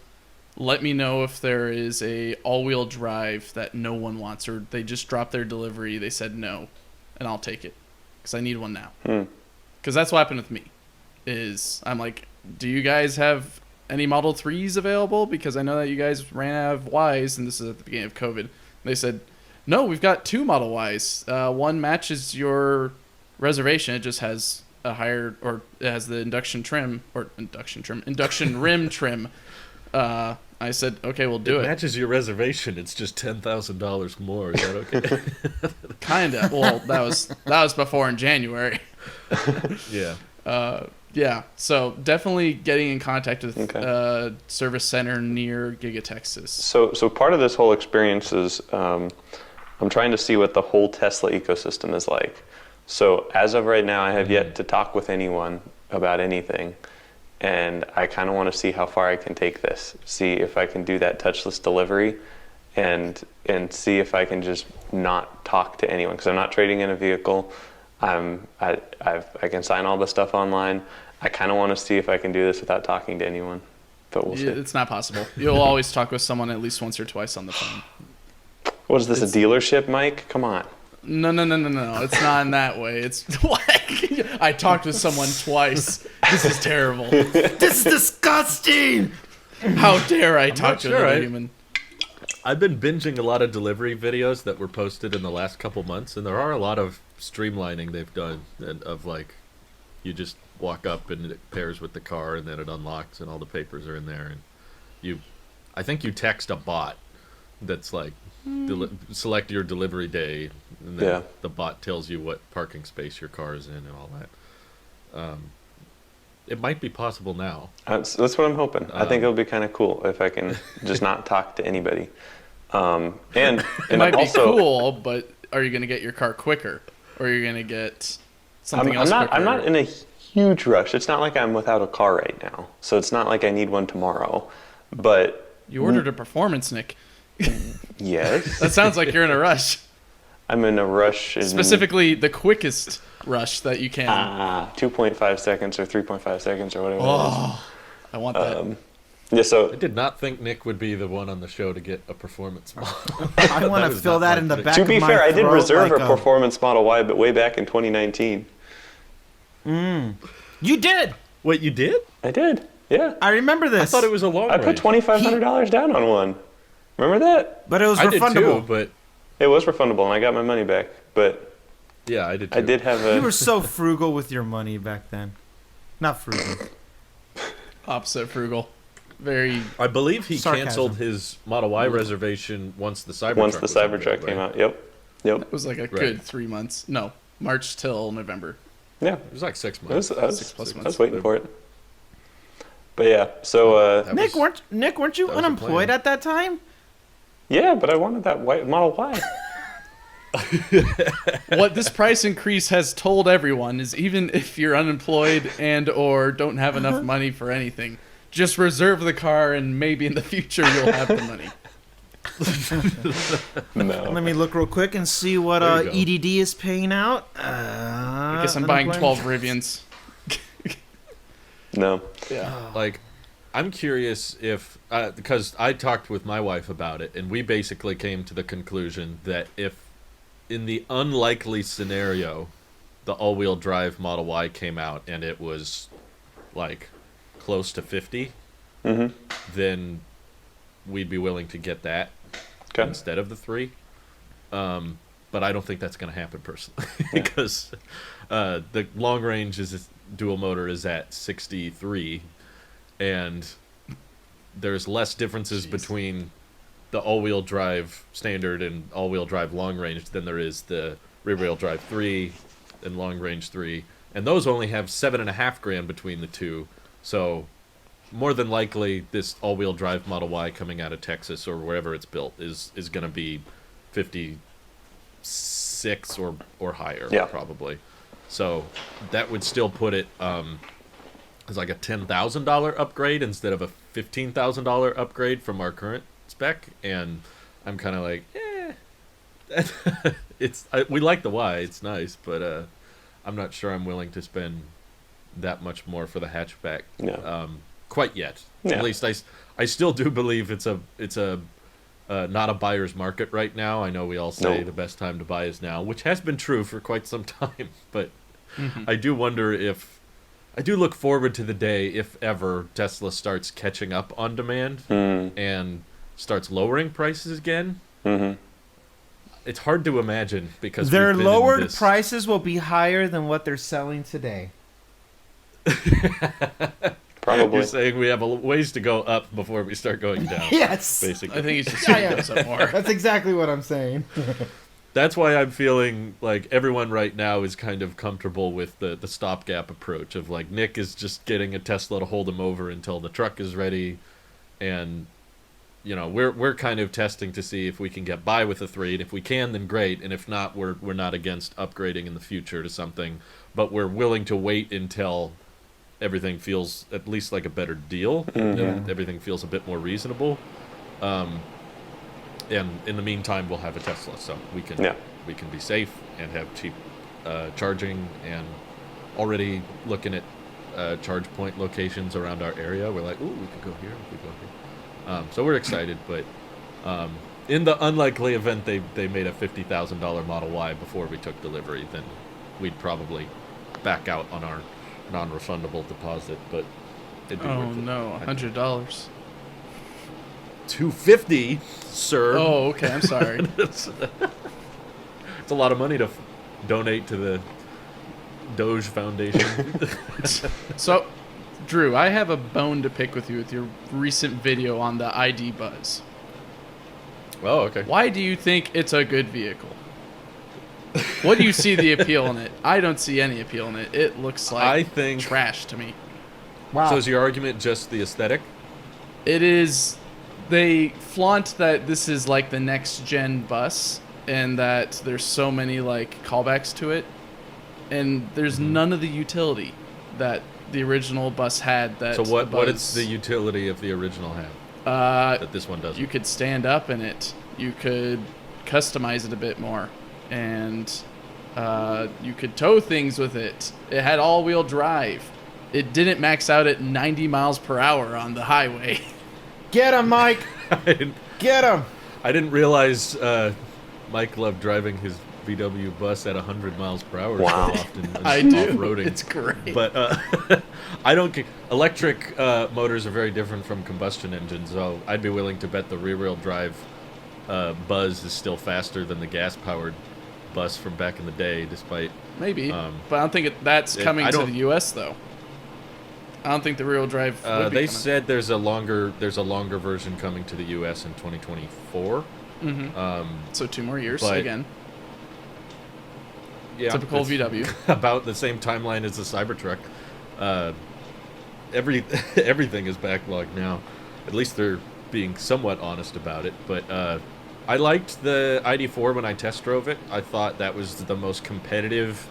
Let me know if there is a all-wheel drive that no one wants, or they just dropped their delivery, they said no, and I'll take it because I need one now. Because that's what happened with me. Is I'm like, do you guys have any Model 3s available? Because I know that you guys ran out of Ys, and this is at the beginning of COVID. They said, no, we've got 2 Model Ys. One matches your reservation. It just has a higher, or it has the induction rim trim. I said, okay, we'll do it. Matches your reservation. It's just $10,000 more. Is that okay? Kinda. Well, that was before in January. Yeah. Yeah. So definitely getting in contact with service center near Giga Texas. so part of this whole experience is I'm trying to see what the whole Tesla ecosystem is like. So as of right now, I have yet to talk with anyone about anything. And I kind of want to see how far I can take this. See if I can do that touchless delivery, and see if I can just not talk to anyone, because I'm not trading in a vehicle. I can sign all the stuff online. I kind of want to see if I can do this without talking to anyone, but we'll see. It's not possible. You'll always talk with someone at least once or twice on the phone. What is this, a dealership, Mike? Come on. No. It's not in that way. It's like I talked with someone twice. This is terrible. This is disgusting. How dare I talk to another human? I've been binging a lot of delivery videos that were posted in the last couple months, and there are a lot of streamlining they've done of like, you just walk up and it pairs with the car, and then it unlocks and all the papers are in there, and I think you text a bot that's like, select your delivery day, and then the bot tells you what parking space your car is in and all that. It might be possible now. That's what I'm hoping. I think it'll be kind of cool if I can just not talk to anybody. And it might also be cool, but are you going to get your car quicker, or are you going to get something else quicker? I'm not in a huge rush. It's not like I'm without a car right now, so it's not like I need one tomorrow. But you ordered a performance, Nick. Yes. That sounds like you're in a rush. I'm in a rush. Specifically, the quickest rush that you can. 2.5 seconds or 3.5 seconds or whatever it is. I want that. Yeah, so I did not think Nick would be the one on the show to get a perforence model. I want to fill that in the back of my To be fair, I did reserve like a performance Model Y, but way back in 2019. You did. Wait, you did? I did. Yeah. I remember this. I thought it was a long I put $2,500 down on one. Remember that? But it was I refundable. did too, but It was refundable, and I got my money back. But yeah, I did too. I did have a... You were so frugal with your money back then. Not frugal. Opposite frugal. Very. I believe he Sarcasm. canceled his Model Y reservation once the Cybertruck came out. Yep. It was like a good 3 months. No, March till November. Yeah. It was like 6 months. I was 6+ months. I was waiting for it. But yeah, so... Nick, weren't you unemployed at that time? Yeah, but I wanted that white Model Y. What this price increase has told everyone is, even if you're unemployed and or don't have enough money for anything, just reserve the car and maybe in the future you'll have the money. No. Let me look real quick and see what EDD is paying out. I guess I'm buying 12 Rivians. No. Yeah. Like, I'm curious if, because I talked with my wife about it, and we basically came to the conclusion that if, in the unlikely scenario, the all-wheel drive Model Y came out and it was, like, close to 50, Mm-hmm. then we'd be willing to get that instead of the 3. But I don't think that's going to happen personally because the long range dual motor is at 63, and there's less differences between the all-wheel drive standard and all-wheel drive long range than there is the rear-wheel drive 3 and long range 3, and those only have $7,500 between the two. So more than likely, this all-wheel drive Model Y coming out of Texas or wherever it's built is going to be 56 or higher, probably. So that would still put it as like a $10,000 upgrade instead of a $15,000 upgrade from our current spec. And I'm kind of like, we like the Y, it's nice, but I'm not sure I'm willing to spend that much more for the hatchback quite yet. At least I still do believe it's a not a buyer's market right now. I know we all say the best time to buy is now, which has been true for quite some time, but I do wonder I do look forward to the day, if ever, Tesla starts catching up on demand and starts lowering prices again. It's hard to imagine because their lowered prices will be higher than what they're selling today. Probably. You're saying we have a ways to go up before we start going down. Yes. Basically. I think it's just going to go some more. That's exactly what I'm saying. That's why I'm feeling like everyone right now is kind of comfortable with the stopgap approach of like Nick is just getting a Tesla to hold him over until the truck is ready, and you know we're kind of testing to see if we can get by with a 3, and if we can, then great, and if not, we're not against upgrading in the future to something, but we're willing to wait until everything feels at least like a better deal, and everything feels a bit more reasonable. And in the meantime, we'll have a Tesla, so we can be safe and have cheap charging, and already looking at charge point locations around our area. We're like, ooh, we could go here, we could go here. So we're excited, but in the unlikely event they made a $50,000 Model Y before we took delivery, then we'd probably back out on our non-refundable deposit, but it'd be worth it. No, $100. $250, sir. Oh, okay. I'm sorry. It's a lot of money to donate to the Doge Foundation. So, Drew, I have a bone to pick with you with your recent video on the ID Buzz. Oh, okay. Why do you think it's a good vehicle? What do you see the appeal in it? I don't see any appeal in it. It looks like trash to me. Wow. So is your argument just the aesthetic? It is. They flaunt that this is like the next gen bus, and that there's so many like callbacks to it, and there's none of the utility that the original bus had. That so what is the utility of the original had that this one doesn't? You could stand up in it. You could customize it a bit more, and you could tow things with it. It had all-wheel drive. It didn't max out at 90 miles per hour on the highway. Get him, Mike! Get him! I didn't realize Mike loved driving his VW bus at 100 miles per hour so often. I do. Off-roading. It's great. But I don't. Electric motors are very different from combustion engines, so I'd be willing to bet the rear-wheel drive Buzz is still faster than the gas-powered bus from back in the day, despite maybe. But I don't think that's coming to the U.S. though. I don't think the rear-wheel drive. They said there's a longer version coming to the U.S. in 2024. So 2 more years again. Yeah, typical VW. About the same timeline as the Cybertruck. Everything is backlogged now. At least they're being somewhat honest about it. But I liked the ID4 when I test drove it. I thought that was the most competitive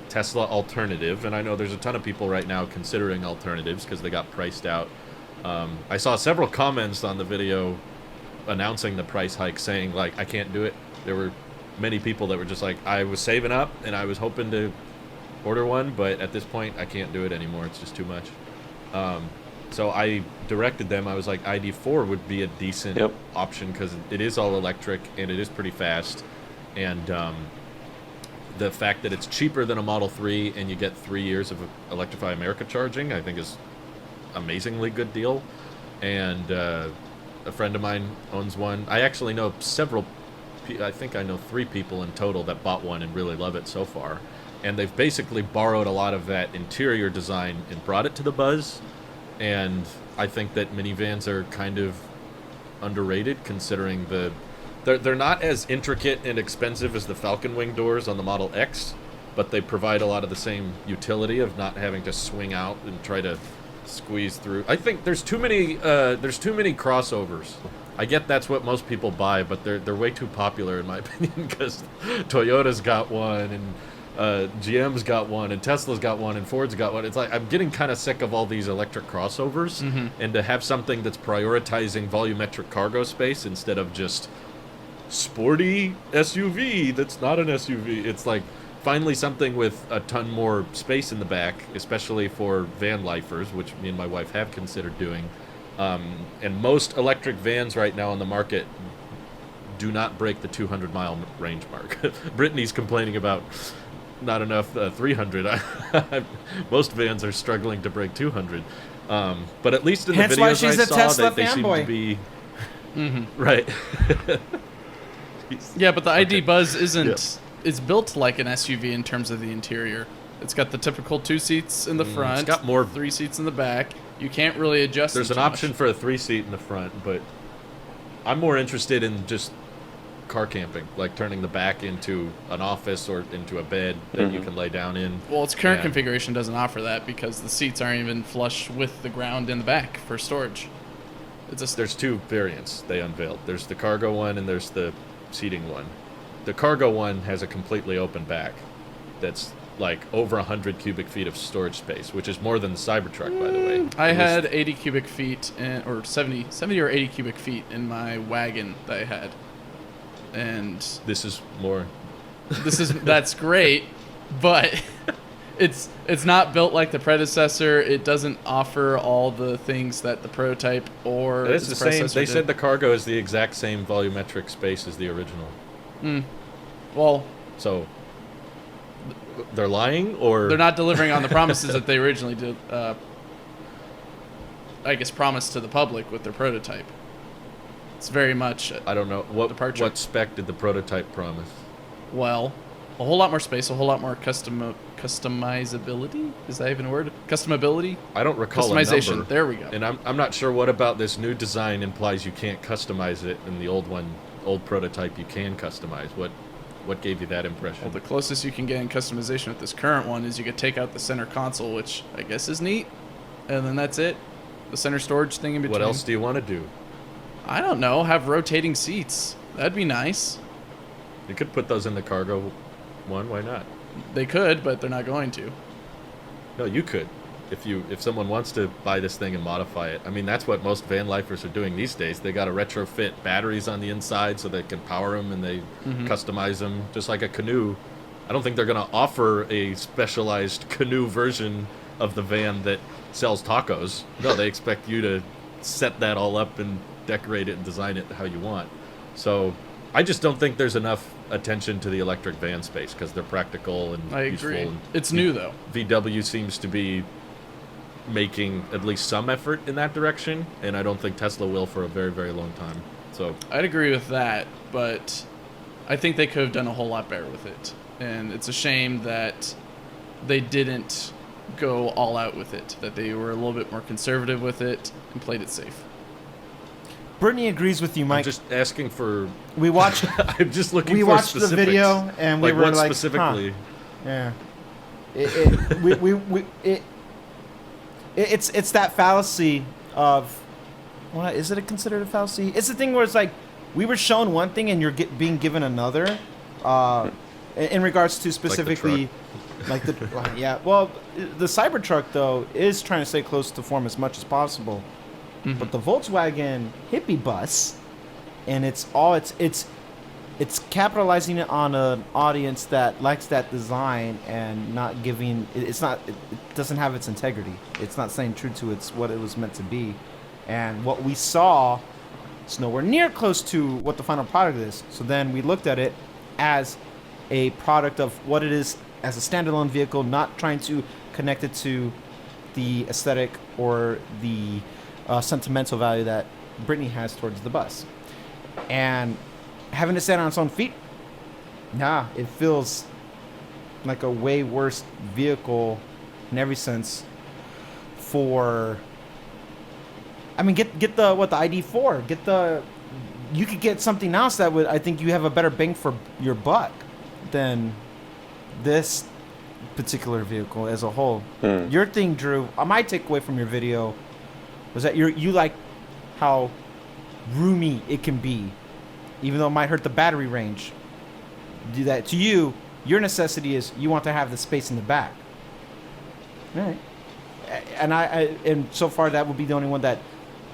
Tesla alternative, and I know there's a ton of people right now considering alternatives because they got priced out. I saw several comments on the video announcing the price hike saying, like, I can't do it. There were many people that were just like, I was saving up and I was hoping to order one, but at this point I can't do it anymore. It's just too much. So I directed them. I was like, ID4 would be a decent option because it is all electric and it is pretty fast, and the fact that it's cheaper than a Model 3 and you get 3 years of Electrify America charging, I think is amazingly good deal. And a friend of mine owns one. I actually know several. I think I know 3 people in total that bought one and really love it so far. And they've basically borrowed a lot of that interior design and brought it to the Buzz. And I think that minivans are kind of underrated, considering they're not as intricate and expensive as the Falcon Wing doors on the Model X, but they provide a lot of the same utility of not having to swing out and try to squeeze through. I think there's too many crossovers. I get that's what most people buy, but they're way too popular in my opinion, because Toyota's got one, and GM's got one, and Tesla's got one, and Ford's got one. It's like I'm getting kind of sick of all these electric crossovers, and to have something that's prioritizing volumetric cargo space instead of just sporty SUV that's not an SUV. It's like finally something with a ton more space in the back, especially for van lifers, which me and my wife have considered doing. And most electric vans right now on the market do not break the 200-mile range mark. Brittany's complaining about not enough 300. Most vans are struggling to break 200. But at least in the videos I saw, they seem to be... Right. Yeah, but the ID Buzz isn't... It's built like an SUV in terms of the interior. It's got the typical 2 seats in the front, it's got more 3 seats in the back. You can't really adjust. There's an option for a 3-seat in the front, but I'm more interested in just car camping, like turning the back into an office or into a bed that you can lay down in. Well, its current configuration doesn't offer that because the seats aren't even flush with the ground in the back for storage. There's 2 variants they unveiled. There's the cargo one and there's the seating one. The cargo one has a completely open back that's like over 100 cubic feet of storage space, which is more than the Cybertruck, by the way. I had 80 cubic feet, or 70 or 80 cubic feet in my wagon that I had. And this is more. That's great, but it's not built like the predecessor. It doesn't offer all the things that the prototype or it's the same. They did. said the cargo is the exact same volumetric space as the original. Well, so they're lying, or they're not delivering on the promises that they originally did. I guess promised to the public with their prototype. It's very much. I don't know what spec did the prototype promise. Well, a whole lot more space, a whole lot more customizability. Is that even a word? Customability. I don't recall customization. A number. There we go. And I'm not sure what about this new design implies you can't customize it, and the old prototype you can customize. What gave you that impression? Well, the closest you can get in customization with this current one is you could take out the center console, which I guess is neat, and then that's it. The center storage thing in between. What else do you want to do? I don't know. Have rotating seats. That'd be nice. You could put those in the cargo one. Why not? They could, but they're not going to. No, you could. If someone wants to buy this thing and modify it. I mean, that's what most van lifers are doing these days. They got to retrofit batteries on the inside so they can power them, and they customize them just like a canoe. I don't think they're going to offer a specialized canoe version of the van that sells tacos. No, they expect you to set that all up and decorate it and design it how you want. So I just don't think there's enough attention to the electric van space because they're practical and useful. I agree. It's new, though. VW seems to be making at least some effort in that direction, and I don't think Tesla will for a very, very long time. So I'd agree with that, but I think they could have done a whole lot better with it. And it's a shame that they didn't go all out with it, that they were a little bit more conservative with it and played it safe. Brittany agrees with you, Mike. I'm just asking for... We watched... I'm just looking we for watched specifics. the video, and we were what like, specifically? Huh. Yeah. It's that fallacy of... What, is it considered a fallacy? It's the thing where it's like, we were shown one thing and you're being given another. In regards to specifically... Like the yeah, well, the Cybertruck though is trying to stay close to form as much as possible, but the Volkswagen hippie bus, and it's capitalizing it on an audience that likes that design and not giving it doesn't have its integrity. It's not staying true to what it was meant to be, and what we saw is nowhere near close to what the final product is. So then we looked at it as a product of what it is as a standalone vehicle, not trying to connect it to the aesthetic or the sentimental value that Brittany has towards the bus. And having to stand on its own feet, it feels like a way worse vehicle in every sense for... I mean, get the ID 4. You could get something else that would, I think you have a better bang for your buck than this particular vehicle as a whole. Your thing, Drew, my takeaway from your video was that you like how roomy it can be, even though it might hurt the battery range. Do that to you. Your necessity is you want to have the space in the back. All right. And so far that would be the only one that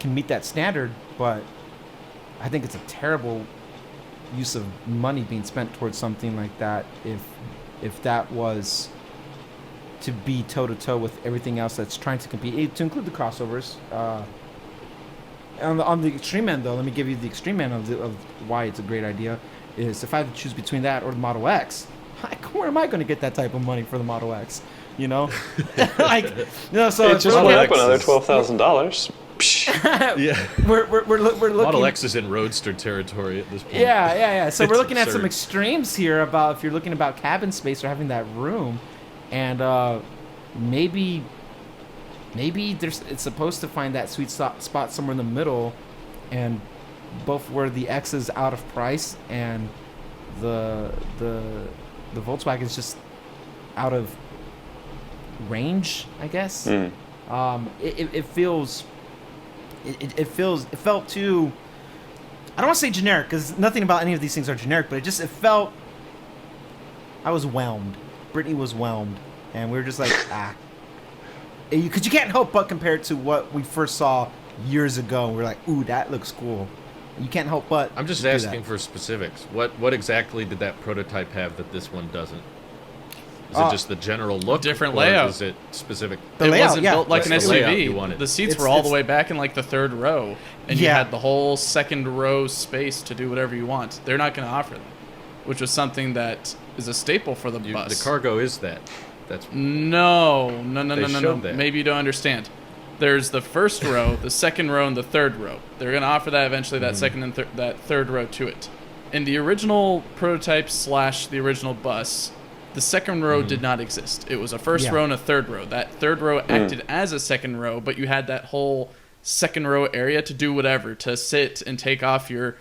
can meet that standard, but I think it's a terrible use of money being spent towards something like that if that was to be toe-to-toe with everything else that's trying to compete, to include the crossovers. On the extreme end, though, let me give you the extreme end of why it's a great idea, is if I had to choose between that or the Model X, where am I going to get that type of money for the Model X? You know? So it just went up another $12,000. Yeah, we're looking. Model X is in roadster territory at this point. Yeah. So we're looking at some extremes here about if you're looking about cabin space or having that room, and maybe it's supposed to find that sweet spot somewhere in the middle, and both where the X is out of price and the Volkswagen is just out of range, I guess. It felt too, I don't want to say generic, because nothing about any of these things are generic, but it felt, I was whelmed. Brittany was whelmed. And we were just like, because you can't help but compare it to what we first saw years ago. We were like, ooh, that looks cool. You can't help but I'm just asking for specifics. What exactly did that prototype have that this one doesn't? Is it just the general look? Different or layout. Is it specific? It wasn't built like an That's the layout you SUV. wanted. The seats were all the way back in like the third row, and you had the whole second row space to do whatever you want. They're not going to offer that, which was something that is a staple for the bus. The cargo is that. That's no. That. Maybe you don't understand. There's the first row, the second row, and the third row. They're going to offer that eventually, that second and that third row to it. In the original prototype / the original bus, the second row did not exist. It was a first row and a third row. That third row acted as a second row, but you had that whole second row area to do whatever, to sit and take off your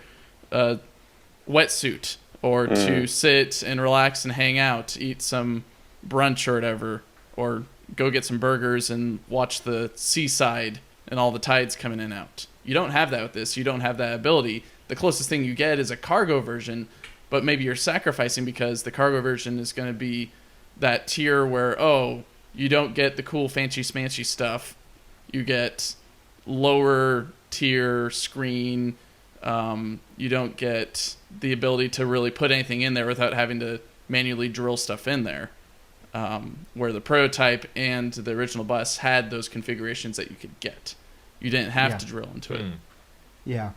wetsuit, or to sit and relax and hang out, eat some brunch or whatever, or go get some burgers and watch the seaside and all the tides coming in and out. You don't have that with this. You don't have that ability. The closest thing you get is a cargo version, but maybe you're sacrificing because the cargo version is going to be that tier where, you don't get the cool fancy smancy stuff. You get lower tier screen. You don't get the ability to really put anything in there without having to manually drill stuff in there. Where the prototype and the original bus had those configurations that you could get. You didn't have to drill into it. Yeah.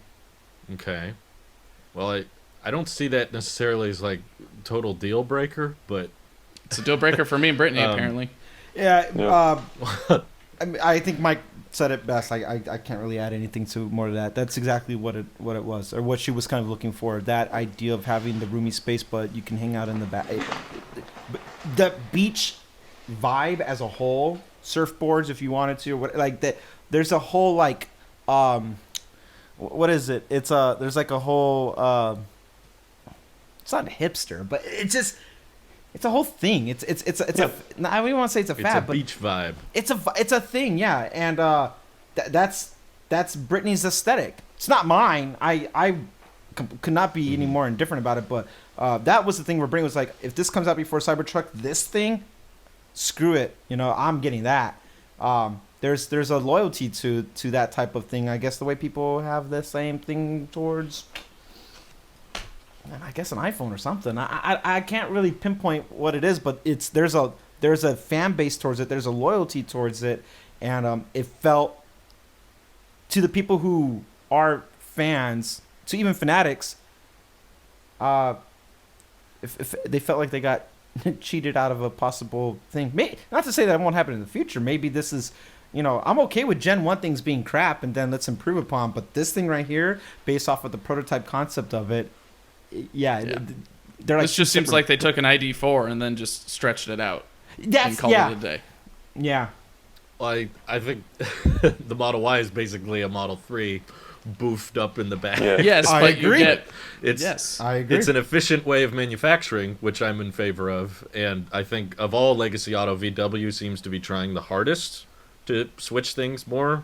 Okay. Well, I don't see that necessarily as like total deal breaker, but it's a deal breaker for me and Brittany apparently. Yeah. I think Mike said it best. I can't really add anything to more to that. That's exactly what it was, or what she was kind of looking for. That idea of having the roomy space, but you can hang out in the back. The beach vibe as a whole, surfboards if you wanted to, or what, like that. There's a whole like, what is it? It's there's like a whole. It's not hipster, but it's a whole thing. It's a. I don't want to say it's a fad, but beach vibe. It's a thing, yeah, and that's Brittany's aesthetic. It's not mine. I could not be any more indifferent about it, but that was the thing where Brittany was like, if this comes out before Cybertruck, this thing, screw it. I'm getting that. There's a loyalty to that type of thing. I guess the way people have the same thing towards, I guess, an iPhone or something. I can't really pinpoint what it is, but there's a fan base towards it. There's a loyalty towards it, and it felt to the people who are fans, to even fanatics, if they felt like they got cheated out of a possible thing. Not to say that it won't happen in the future. Maybe this is, I'm okay with Gen 1 things being crap and then let's improve upon. But this thing right here, based off of the prototype concept of it, they're like. This just seems like they took an ID4 and then just stretched it out and called it a day. Yeah. Well, I think the Model Y is basically a Model 3 boofed up in the back. Yeah. Yes, I but agree. I agree. It's an efficient way of manufacturing, which I'm in favor of. And I think of all legacy auto, VW seems to be trying the hardest to switch things more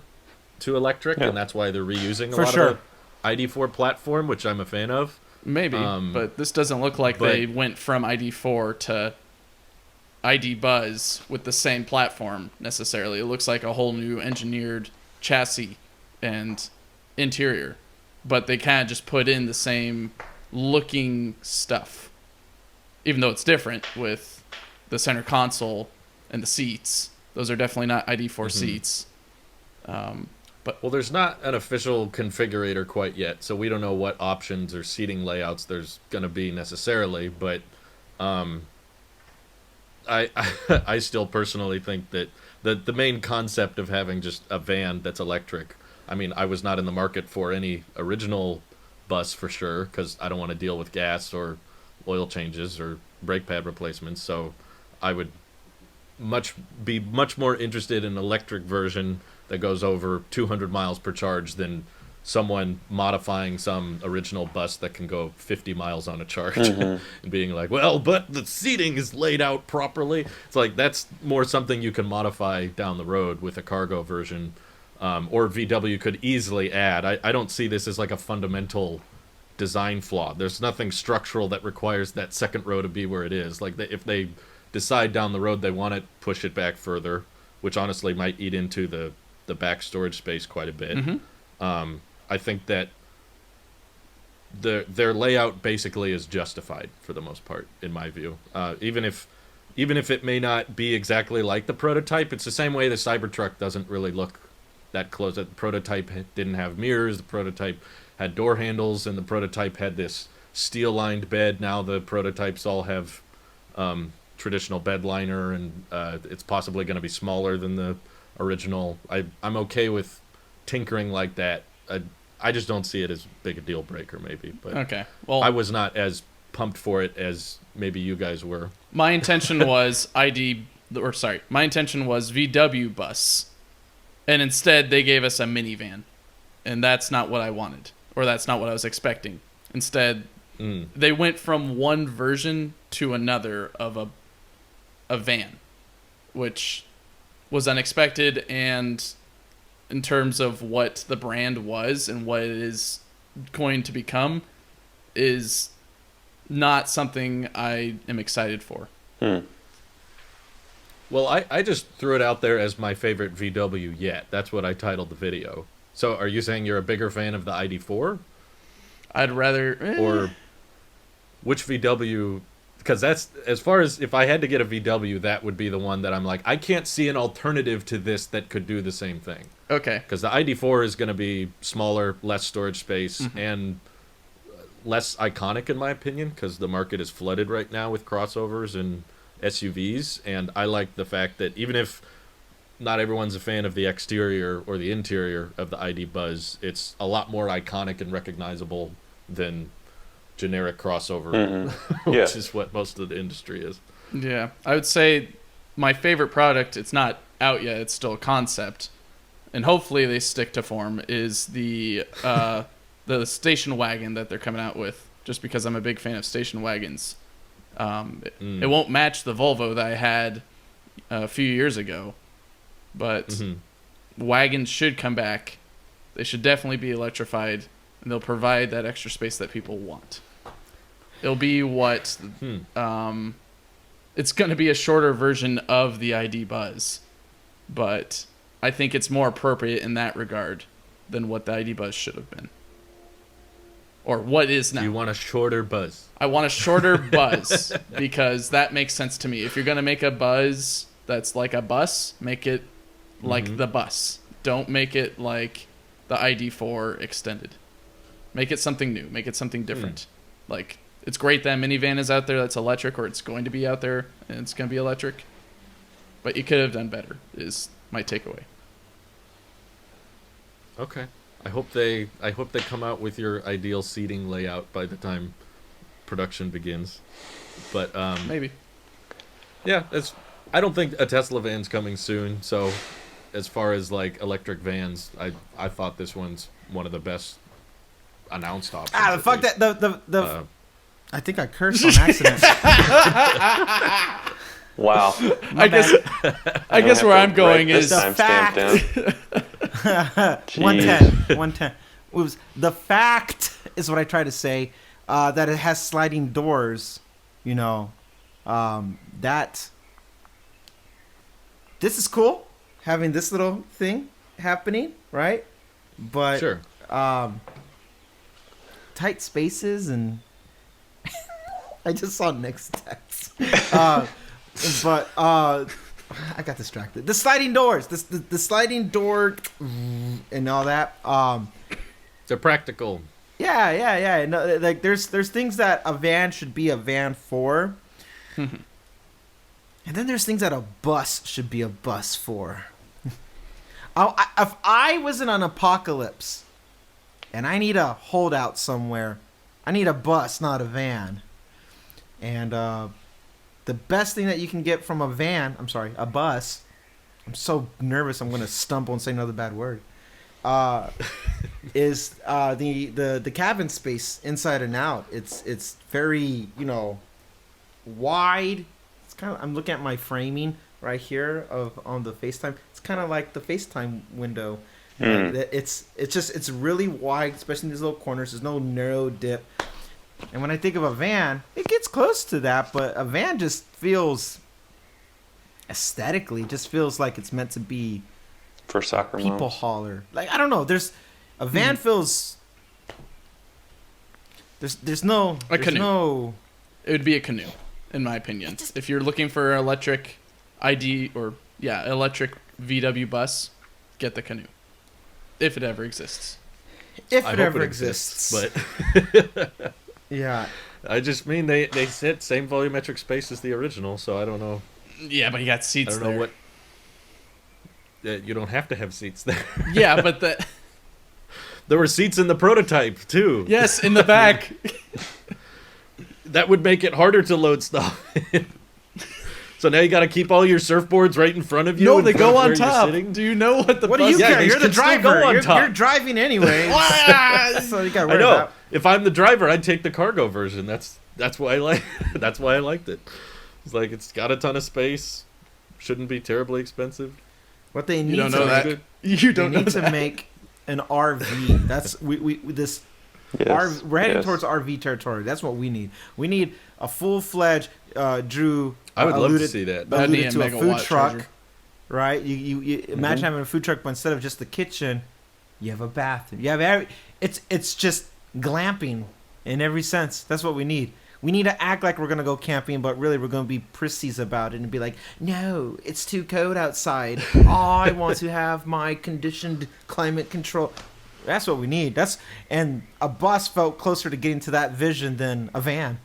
to electric, and that's why they're reusing a lot of the ID4 platform, which I'm a fan of. Maybe, but this doesn't look like they went from ID4 to ID Buzz with the same platform necessarily. It looks like a whole new engineered chassis and interior, but they kind of just put in the same looking stuff, even though it's different with the center console and the seats. Those are definitely not ID4 seats. Well, there's not an official configurator quite yet, so we don't know what options or seating layouts there's going to be necessarily, but I still personally think that the main concept of having just a van that's electric, I mean, I was not in the market for any original bus for sure, because I don't want to deal with gas or oil changes or brake pad replacements, so I would be much more interested in an electric version that goes over 200 miles per charge than someone modifying some original bus that can go 50 miles on a charge and being like, well, but the seating is laid out properly. It's like, that's more something you can modify down the road with a cargo version, or VW could easily add. I don't see this as like a fundamental design flaw. There's nothing structural that requires that second row to be where it is. Like, if they decide down the road they want to push it back further, which honestly might eat into the back storage space quite a bit. I think that their layout basically is justified for the most part, in my view. Even if it may not be exactly like the prototype, it's the same way the Cybertruck doesn't really look that close. The prototype didn't have mirrors, the prototype had door handles, and the prototype had this steel-lined bed. Now the prototypes all have traditional bed liner, and it's possibly going to be smaller than the original. I'm okay with tinkering like that. I just don't see it as big a deal breaker, maybe. But okay, well, I was not as pumped for it as maybe you guys were. My intention was my intention was VW bus, and instead they gave us a minivan, and that's not what I wanted, or that's not what I was expecting. Instead, they went from one version to another of a van, which was unexpected, and in terms of what the brand was and what it is going to become, is not something I am excited for. Well, I just threw it out there as my favorite VW yet. That's what I titled the video. So are you saying you're a bigger fan of the ID4? I'd rather... Or which VW... Because that's, as far as if I had to get a VW, that would be the one that I'm like, I can't see an alternative to this that could do the same thing. Okay. Because the ID4 is going to be smaller, less storage space, and less iconic in my opinion, because the market is flooded right now with crossovers and SUVs. And I like the fact that even if not everyone's a fan of the exterior or the interior of the ID Buzz, it's a lot more iconic and recognizable than generic crossover, which is what most of the industry is. Yeah, I would say my favorite product, it's not out yet, it's still a concept, and hopefully they stick to form, is the station wagon that they're coming out with, just because I'm a big fan of station wagons. It won't match the Volvo that I had a few years ago, but wagons should come back. They should definitely be electrified, and they'll provide that extra space that people want. It'll be what... it's going to be a shorter version of the ID Buzz, but I think it's more appropriate in that regard than what the ID Buzz should have been. Or what is now. You want a shorter Buzz. I want a shorter Buzz, because that makes sense to me. If you're going to make a Buzz that's like a bus, make it like the bus. Don't make it like the ID4 extended. Make it something new. Make it something different. Like it's great that minivan is out there that's electric, or it's going to be out there and it's going to be electric. But you could have done better, is my takeaway. Okay. I hope they come out with your ideal seating layout by the time production begins. But maybe. Yeah, I don't think a Tesla van's coming soon, so as far as like electric vans, I thought this one's one of the best announced options. Fuck that the I think I cursed on accident. Wow. I guess where I'm going is the fact. 110. It was the fact is what I try to say. That it has sliding doors. You know, that this is cool having this little thing happening, right? But sure. Tight spaces and I just saw Nick's text. But I got distracted. The sliding doors, the sliding door, and all that. They're practical. Yeah. No, like there's things that a van should be a van for, and then there's things that a bus should be a bus for. If I was in an apocalypse, and I need a holdout somewhere, I need a bus, not a van. And the best thing that you can get from a bus. I'm so nervous I'm going to stumble and say another bad word. Is the cabin space inside and out. It's very, wide. It's kind of, I'm looking at my framing right here on the FaceTime. It's kind of like the FaceTime window. It's really wide, especially in these little corners. There's no narrow dip. And when I think of a van, it gets close to that, but a van just feels aesthetically just feels like it's meant to be for soccer people moms. hauler. Like, I don't know. There's a van feels there's no a canoe. No. It would be a canoe, in my opinion. If you're looking for electric ID or electric VW bus, get the canoe. If it ever exists. If I it hope ever it exists. But yeah. I just mean they sit same volumetric space as the original, so I don't know. Yeah, but you got seats there. I don't know what. You don't have to have seats there. Yeah, but there were seats in the prototype too. Yes, in the back. That would make it harder to load stuff. So now you got to keep all your surfboards right in front of you. No, they go on where top. you're sitting. Do you know what the What bus? do you care? they You're the can still driver. go on top. You're driving anyway. So you got to I worry know. about. If I'm the driver, I'd take the cargo version. That's why I like. That's why I liked it. It's like it's got a ton of space. Shouldn't be terribly expensive. What they need You don't to know make, that. You don't they know need that. to make an RV. That's this. Yes. We're heading yes. towards RV territory. That's what we need. We need a full-fledged. Drew. I would love to see that. That'd be Alluded a to a food megawatt truck, treasure. right? You imagine having a food truck, but instead of just the kitchen, you have a bathroom. You have it's just glamping in every sense. That's what we need. We need to act like we're gonna go camping, but really we're gonna be prissies about it and be like, no, it's too cold outside. Oh, I want to have my conditioned climate control. That's what we need. And a bus felt closer to getting to that vision than a van.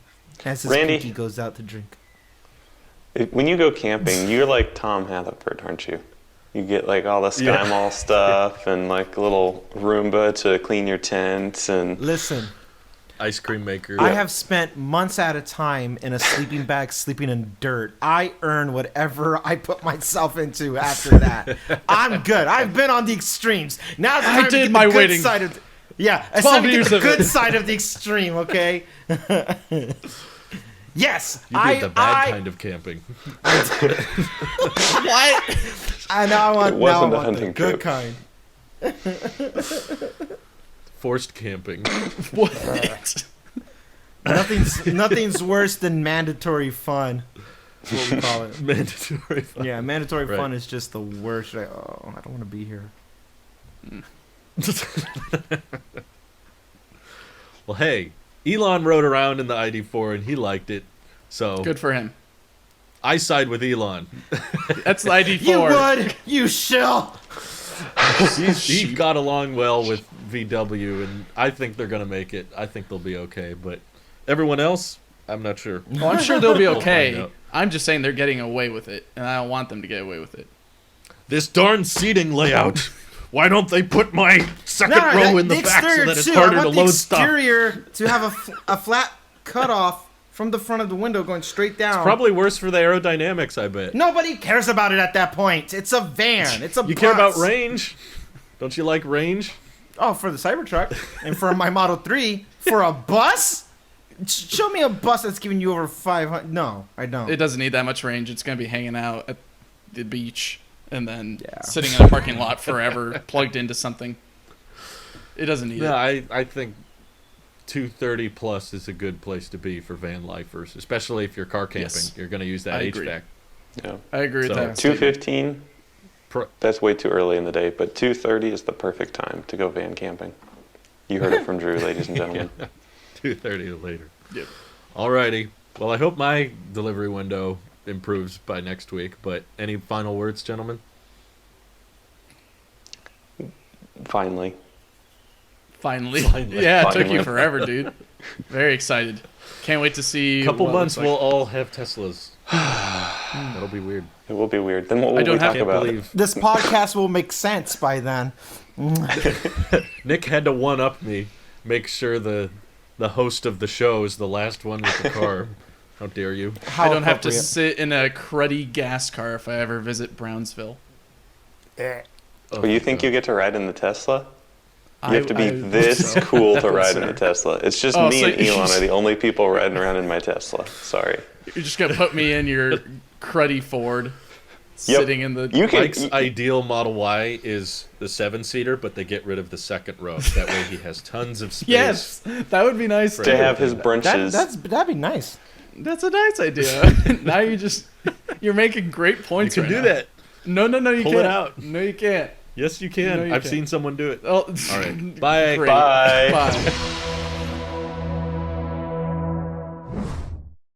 As his Randy, pinky goes out to drink. When you go camping, you're like Tom Haverford, aren't you? You get like all the Sky Mall stuff and like a little Roomba to clean your tent and Listen. Ice cream maker. I have spent months at a time in a sleeping bag sleeping in dirt. I earn whatever I put myself into after that. I'm good. I've been on the extremes. Now it's time to get the good side of it's time to get the good side of the extreme, okay? Yes. You did the bad kind of camping. What? I want wasn't a the hunting good trip. kind. Forced camping. What? Nothing's worse than mandatory fun. That's what we call it. Mandatory fun. Yeah, mandatory Right. fun is just the worst. Like, oh, I don't want to be here. Well, hey, Elon rode around in the ID4 and he liked it. So Good for him. I side with Elon. That's the ID4. You would, you shall. He got along well with VW, and I think they're going to make it. I think they'll be okay. But Everyone else, I'm not sure. Well, I'm sure they'll be We'll okay. find out. I'm just saying they're getting away with it, and I don't want them to get away with it. This darn seating layout. Why don't they put my second row in the back so that it's harder to load stuff? The exterior to have a flat cutoff from the front of the window going straight down. Probably worse for the aerodynamics, I bet. Nobody cares about it at that point. It's a van. It's a You bus. care about range? Don't you like range? Oh, for the Cybertruck and for my Model 3. For a bus? Show me a bus that's giving you over 500. No, I don't. It doesn't need that much range. It's going to be hanging out at the beach and then sitting in a parking lot forever, plugged into something. It doesn't need it. I think 230 plus is a good place to be for van lifers, especially if you're car camping. Yes. You're going to use that I agree. HVAC. Yeah. I agree with that. 215, that's way too early in the day, but 230 is the perfect time to go van camping. You heard it from Drew, ladies and gentlemen. 2:30 or later. Yep. Alrighty. Well, I hope my delivery window improves by next week. But any final words, gentlemen? Finally. Finally. Finally. Yeah, it took Finally. you forever, dude. Very excited. Can't wait to see. Couple what it months looks like. we'll all have Teslas. That'll be weird. It will be weird. Then what will I don't we have talk to about? believe This podcast will make sense by then. Nick had to one up me, make sure the host of the show is the last one with the car. How dare you? How I don't have to appropriate. sit in a cruddy gas car if I ever visit Brownsville. Oh, Well, you think God. you get to ride in the Tesla? You I- have to be I- this so. cool to ride in the Tesla. It's just Oh, me so and Elon are the only people riding around in my Tesla. Sorry. You're just gonna put me in your cruddy Ford, Yep. sitting in the. You can. Mike's ideal Model Y is the 7-seater, but they get rid of the second row. That way he has tons of space. Yes, that would be nice. For to too. have his brunches. That'd be nice. That's a nice idea. Now you're making great You points. can right do now. that. No, you Pull can't. it out. No, you can't. Yes, you can. No, you I've can't. seen someone do it. Oh, All right. Bye. Great. Bye. Bye.